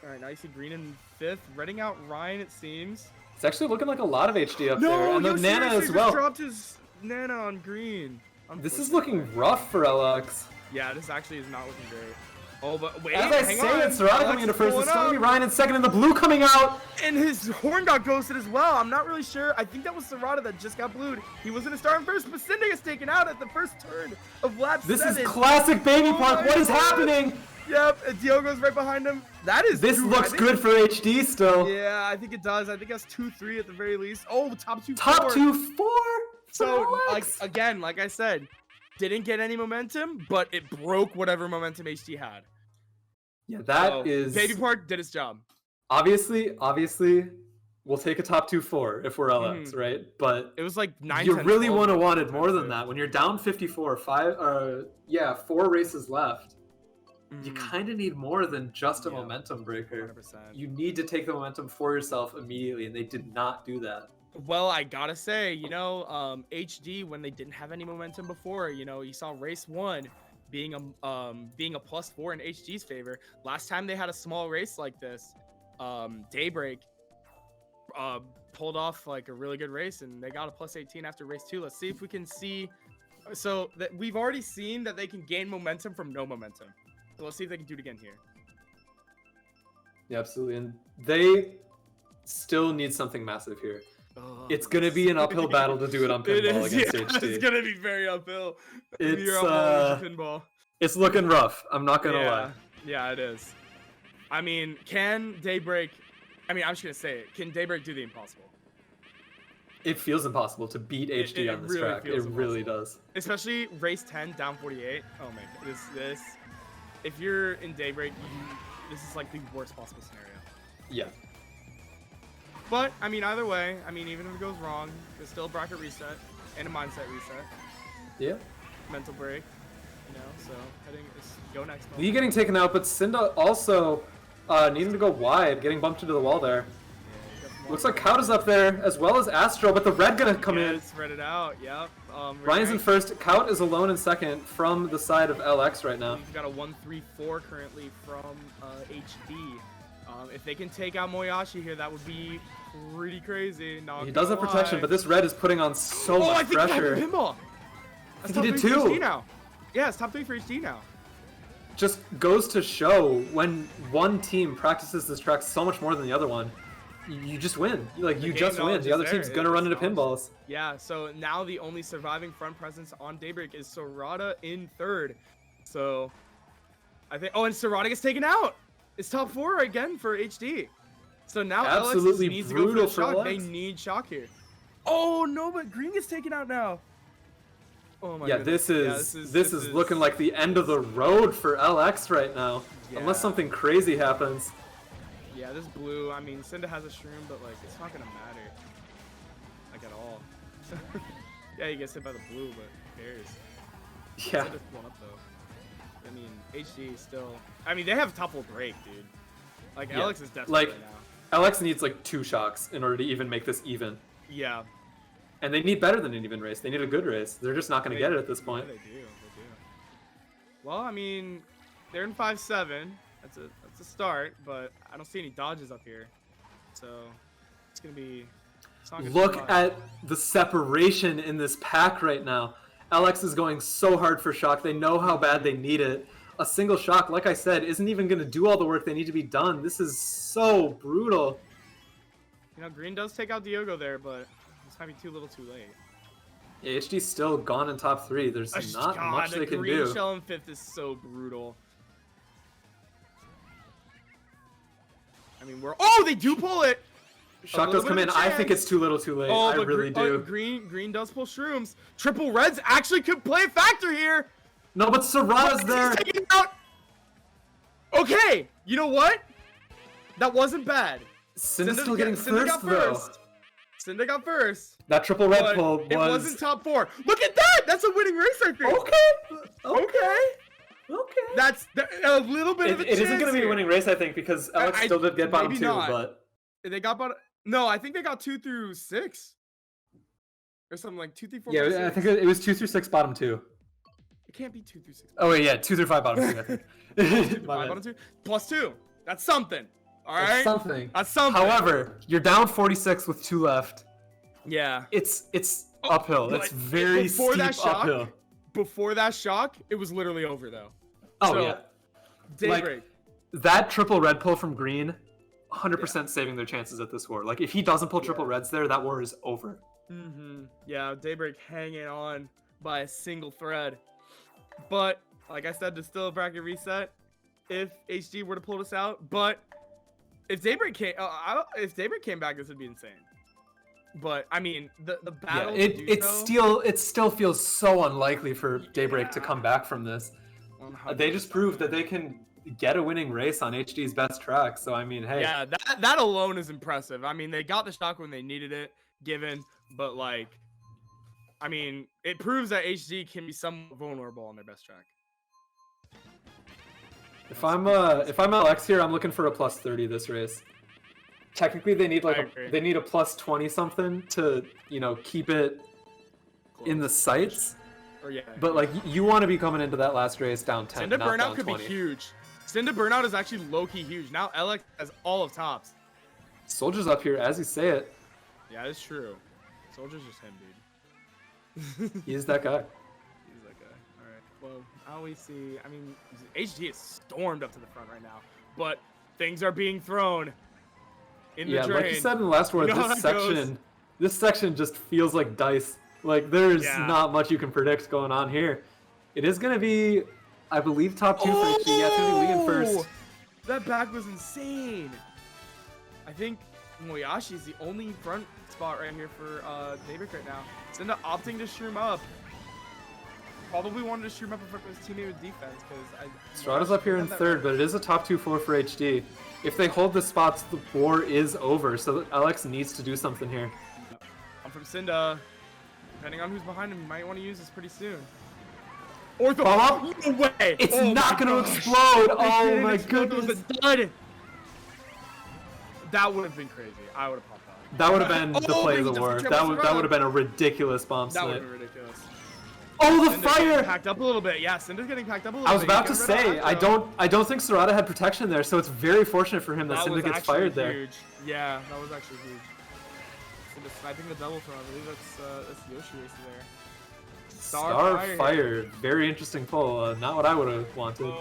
All right, now you see Green in 5th, reading out Ryan, it seems. It's actually looking like a lot of HD up there, No, and the Nana as well. Just dropped his Nana on Green. This is looking rough for LX. Yeah, this actually is not looking great. Oh, but wait, As I hang say, on. it's Serrata coming into first. It's going to be Ryan in second, and the blue coming out. And his horn got ghosted as well. I'm not really sure. I think that was Serrata that just got blued. He was going to start in first, but Cynda gets taken out at the first turn of lap 7. This is classic Baby Park. What is happening? Yep, and Diogo's right behind him. That is. This looks good for HD still. Yeah, I think it does. I think that's 2-3 at the very least. Oh, the top 2-4. Top 2-4. So, like again, like I said, didn't get any momentum, but it broke whatever momentum HD had. Yeah, that is. Baby Park did its job. Obviously, we'll take a top 2-4 if we're LX, right? But it was like 9. You 10, really 12, want to wanted more than that when you're down 54. 4 races left. You kind of need more than just a momentum breaker. 100%. You need to take the momentum for yourself immediately, and they did not do that. Well, I gotta say, HD when they didn't have any momentum before, you saw race 1 being a +4 in HD's favor. Last time they had a small race like this, Daybreak pulled off like a really good race, and they got a +18 after race 2. Let's see if we can see. So that we've already seen that they can gain momentum from no momentum. So let's see if they can do it again here. Yeah, absolutely, and they still need something massive here. It's gonna be an uphill battle to do it on pinball against HD. It's gonna be very uphill. It's pinball. It's looking rough. I'm not gonna lie. Yeah, it is. I mean, can Daybreak? I'm just gonna say it. Can Daybreak do the impossible? It feels impossible to beat HD on this really track. It really does. Especially race 10 down 48. Oh my god, this. If you're in Daybreak, this is like the worst possible scenario. Yeah. But, either way, even if it goes wrong, there's still a bracket reset and a mindset reset. Yeah. Mental break, so heading is go next. Lee getting taken out, but Cynda also needing to go wide, getting bumped into the wall there. Yeah, looks like Kaut is up there, as well as Astro, but the red gonna come in. Spread it out, yep. Ryan's in first, Kaut is alone in second from the side of LX right now. We've got a 1-3-4 currently from HD. If they can take out Moyashi here, that would be pretty crazy. He does have protection, but this red is putting on so much pressure. I think pinball. He did too. HD now. Yeah, it's top 3 for HD now. Just goes to show when one team practices this track so much more than the other one, you just win. You just win. The other team's gonna run into pinballs. Yeah. So now the only surviving front presence on Daybreak is Serrata in 3rd. So I think. Oh, and Serrata gets taken out. It's top 4 again for HD. So now absolutely LX needs to go for the shock. LX. They need shock here. Oh no, but Green gets taken out now. Oh my goodness. This is looking like the end of the road for LX right now. Yeah. Unless something crazy happens. Yeah, this blue, Cynda has a shroom, but it's not gonna matter. At all. Yeah, he gets hit by the blue, but who cares? Yeah. Cynda's blown up though. HD still. They have a top 4 break, dude. LX is definitely right now. LX needs 2 shocks in order to even make this even. Yeah. And they need better than an even race. They need a good race. They're just not going to get it at this point. Yeah, they do. Well, they're in 5-7. That's a start, but I don't see any dodges up here. So it's gonna be. Look at the separation in this pack right now. LX is going so hard for shock. They know how bad they need it. A single shock, like I said, isn't even going to do all the work they need to be done. This is so brutal. Green does take out Diogo there, but this might be too little too late. Yeah, HD's still gone in top 3. There's not much they can do. Green shell in 5th is so brutal. Oh, they do pull it! Shock does come in. I think it's too little too late. I really do. Green does pull shrooms. Triple reds actually could play a factor here. No, but Serrata's there. Taking out. Okay, you know what? That wasn't bad. Cynda's still getting first, though. Cynda got first. That triple red pull was... It wasn't top 4. Look at that! That's a winning race, I think. Okay. Okay. That's a little bit of a chance. It isn't going to be a here. winning race, I think, because Alex still did get bottom maybe 2, not. but They got bottom. No, I think they got 2 through 6. Or something like 2 through 4. Yeah, 5, I think it was 2 through 6 bottom 2. It can't be 2 through 6. Oh wait, yeah, 2 through 5 bottom 2, I think. 2 through 5 bottom 2 plus 2. That's something. All right. That's something. That's something. However, you're down 46 with 2 left. Yeah. It's uphill. It's very steep uphill. Before that shock, it was literally over though. Oh so, yeah. Daybreak. Like, that triple red pull from green, 100% saving their chances at this war. Like if he doesn't pull triple reds there, that war is over. Yeah, Daybreak hanging on by a single thread. But like I said, there's still a bracket reset if HD were to pull this out. But if Daybreak came back, this would be insane. But I mean, the battle. Yeah, it still feels so unlikely for Daybreak to come back from this. 100%. They just proved that they can get a winning race on HD's best track. So I mean, hey. Yeah, that alone is impressive. I mean, they got the shock when they needed it, but like, I mean, it proves that HD can be somewhat vulnerable on their best track. If I'm LX here, I'm looking for a plus 30 this race. Technically, they need a plus 20 something to, keep it in the sights. But like you want to be coming into that last race down 10. Cynda not burnout down could 20. be huge. Cynda burnout is actually low-key huge. Now LX has all of tops. Soldier's up here as you say it. Yeah, it's true. Soldier's just him, dude. He's that guy. He's that guy. All right. Well, now we see. I mean, HD is stormed up to the front right now, but things are being thrown in the drain. Like you said in the last war, this section just feels like dice. Like there's not much you can predict going on here. It is gonna be, I believe, top 2 for HD. Yeah, it's gonna be Lee in first. That back was insane. I think Moyashi is the only front spot right here for Daybreak right now. Cynda opting to shroom up. Probably wanted to shroom up in front of his teammate with defense because Strada's up here in third, but it is a top 2-4 for HD. If they hold the spots, the war is over. So Alex needs to do something here. I'm from Cynda. Depending on who's behind him, you might want to use this pretty soon. Or the no way! It's not going to explode! Oh my goodness! That would have been crazy. I would have popped out. That would have been the play of the war. That would have been a ridiculous bomb snipe. That would have been ridiculous. Oh, the fire! Packed up a little bit. Yeah, Cynda's getting packed up a little bit. I was about to say, I don't think Serrata had protection there, so it's very fortunate for him that Cynda gets fired there. Yeah, that was actually huge. Cynda sniping the double throw. I believe that's Yoshi race there. Starfire. Very interesting pull. Not what I would have wanted.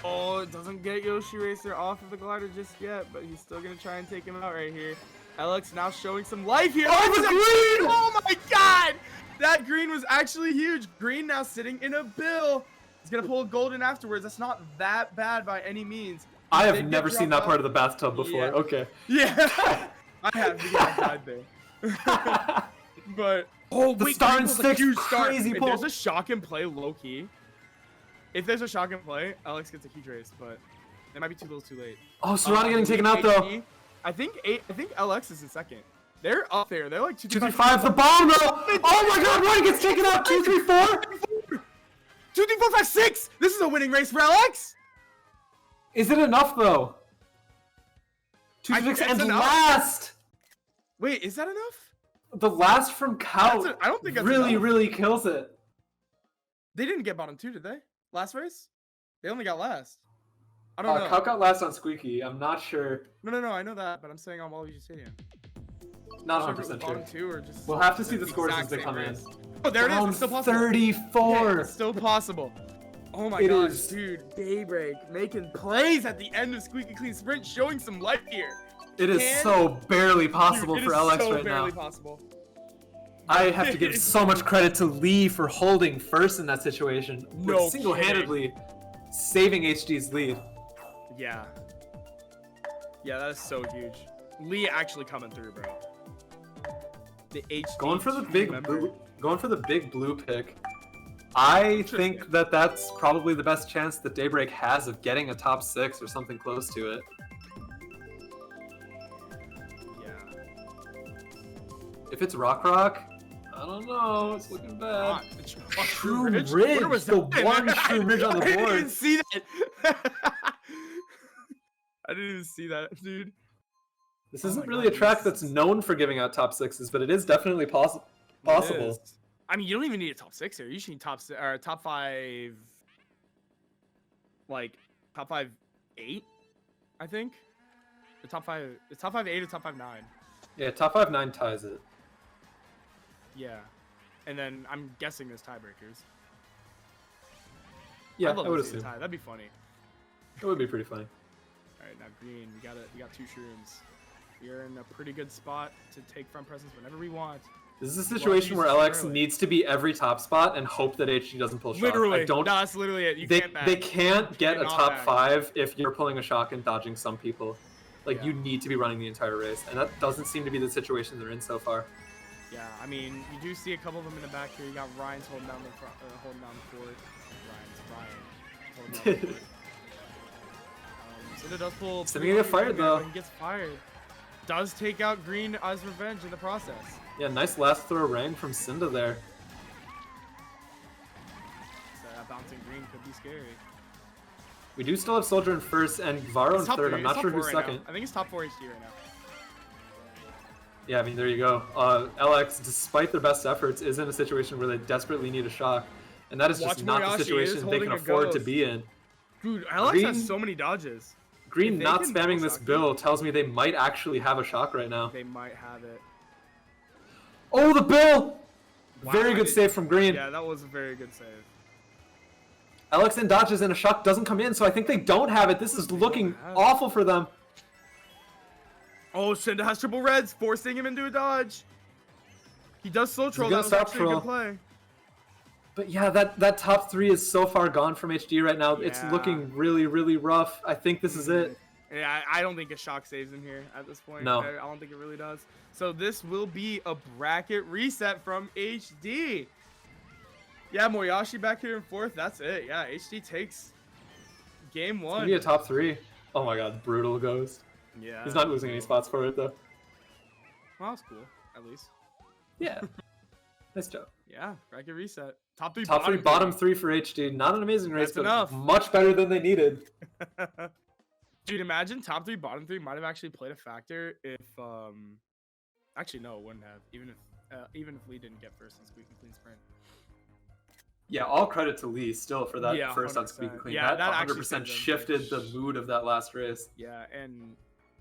Oh, it doesn't get Yoshi Racer off of the glider just yet, but he's still going to try and take him out right here. Alex now showing some life here. Oh, the green! Oh my god! That green was actually huge. Green now sitting in a bill. He's going to pull a golden afterwards. That's not that bad by any means. I have never seen that part of the bathtub before. Yeah. Okay. Yeah. I have to get died there. But the star and six, crazy pull. If there's a shock and play low key. If there's a shock and play, Alex gets a huge race, but it might be too little, too late. Oh, Serrata getting taken out though. I think LX is in second. They're up there. They're like 2, 3, 5. The bomb though. Oh my God! Ryan gets taken out. 2, 3, 4. 2, 3, 4, 5, 6. This is a winning race for Alex. Is it enough though? 2, 3, 6 and last. Wait, is that enough? The last from Cow. I don't think that's really, enough. really kills it. They didn't get bottom 2, did they? Last race? They only got last. I don't know. Cow got last on Squeaky. I'm not sure. No, I know that, but I'm saying on Waluigi Stadium. Not 100% sure. 2 or just we'll have to see the scores as they come in. Oh, there it is. It's still possible. 34. Yeah, it's still possible. Oh my gosh, dude. Daybreak making plays at the end of Squeaky Clean Sprint, showing some life here. It is so barely possible for LX right now. Barely possible. I have to give so much credit to Lee for holding first in that situation. No, single-handedly saving HD's lead. Yeah. Yeah, that is so huge. Lee actually coming through, bro. The HD going for the big blue pick. I think that that's probably the best chance that Daybreak has of getting a top 6 or something close to it. Yeah. If it's Rock, I don't know. It's looking bad. Shroom Ridge, Where was the that? one Shroom Ridge on the I didn't board. even see that. I didn't even see that, dude. This Oh isn't my really God, a track this that's is- known for giving out top sixes, but it is definitely It possible. is. I mean, you don't even need a top 6 here. You should need top 5, like top 5, 8, I think. The top 5, 8 or top 5, 9. Yeah, top 5, 9 ties it. Yeah, and then I'm guessing there's tiebreakers. Yeah, I'd love I would to see a assume. tie. That'd be funny. It would be pretty funny. All right, now green. We got 2 shrooms. We're in a pretty good spot to take front presence whenever we want. This is a situation where LX needs to be every top spot and hope that HD doesn't pull shock. Literally, I don't. no, that's literally it. You They can't back. they can't get a cannot top back. 5 if you're pulling a shock and dodging some people. Like Yeah. you need to be running the entire race, and that doesn't seem to be the situation they're in so far. Yeah, I mean, you do see a couple of them in the back here. You got Ryan's holding down the front, holding down the fort. Ryan holding down the fort. Cynda does pull. Cynda gonna get fired, though. He gets fired. Does take out green as revenge in the process. Yeah, nice last throw rang from Cynda there. So bouncing green could be scary. We do still have Soldier in first and Varo in It's top third. 3, I'm not it's sure top who's 4 right second. now. I think it's top 4 HD right now. Yeah, I mean, there you go. LX, despite their best efforts, is in a situation where they desperately need a shock. And that is just Watch not Moriyashi the is situation they holding can a afford to ghost. be in. Dude, Alex Green- has so many dodges. Green If they not can spamming pull this shock, bill tells me they might actually have a shock right now. They might have it. Oh, the bill! Wow, Very I good did- save from Green. Yeah, that was a very good save. LX then dodges and a shock doesn't come in, so I think they don't have it. This is looking have it. awful for them. Oh, Cynda has triple reds, forcing him into a dodge. He does slow troll. gonna That was stop actually a troll. good play. But yeah, that top 3 is so far gone from HD right now. It's Yeah. looking really, really rough. I think this is it. Yeah, I don't think a shock saves him here at this point. No. I don't think it really does. So this will be a bracket reset from HD. Yeah, Moriyashi back here in 4th. That's it. Yeah, HD takes game It's 1. gonna be a top 3. Oh my god, brutal ghost. Yeah. He's not losing any spots for it though. Well, that's cool, at least. Yeah. Nice job. Yeah, bracket reset. Top 3, Top 3, bottom 3 for HD. Not an amazing race, That's but enough. much better than they needed. Dude, imagine top 3, bottom 3 might have actually played a factor if actually no, it wouldn't have. Even if Lee didn't get first in Squeaky Clean Sprint. Yeah, all credit to Lee still for that Yeah, first on 100%. Squeaky Clean. Yeah, that that actually 100% saved them. shifted the mood of that last race. Yeah, and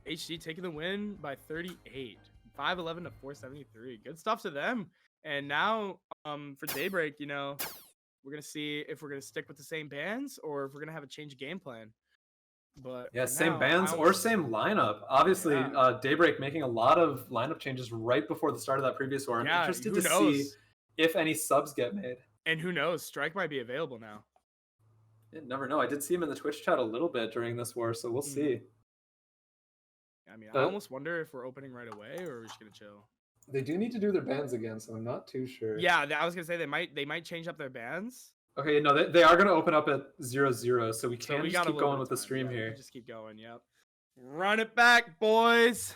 HD taking the win by 38. 511 to 473. Good stuff to them. And now for Daybreak, you know, we're going to see if we're going to stick with the same bands or if we're going to have a change of game plan. But Yeah, for same now, bands I or almost- same lineup. Obviously, Yeah. Daybreak making a lot of lineup changes right before the start of that previous war. I'm Yeah, interested who to knows? see if any subs get made. And who knows, Strike might be available now. You never know. I did see him in the Twitch chat a little bit during this war, so we'll Mhm. see. I mean, I But- almost wonder if we're opening right away or we're just going to chill. They do need to do their bands again, so I'm not too sure. Yeah, I was going to say they might change up their bands. Okay, no, they are going to open up at 0-0, so we So can we just got a keep little going bit with the of time. stream Yeah, we here. can just keep going, yep. Run it back, boys.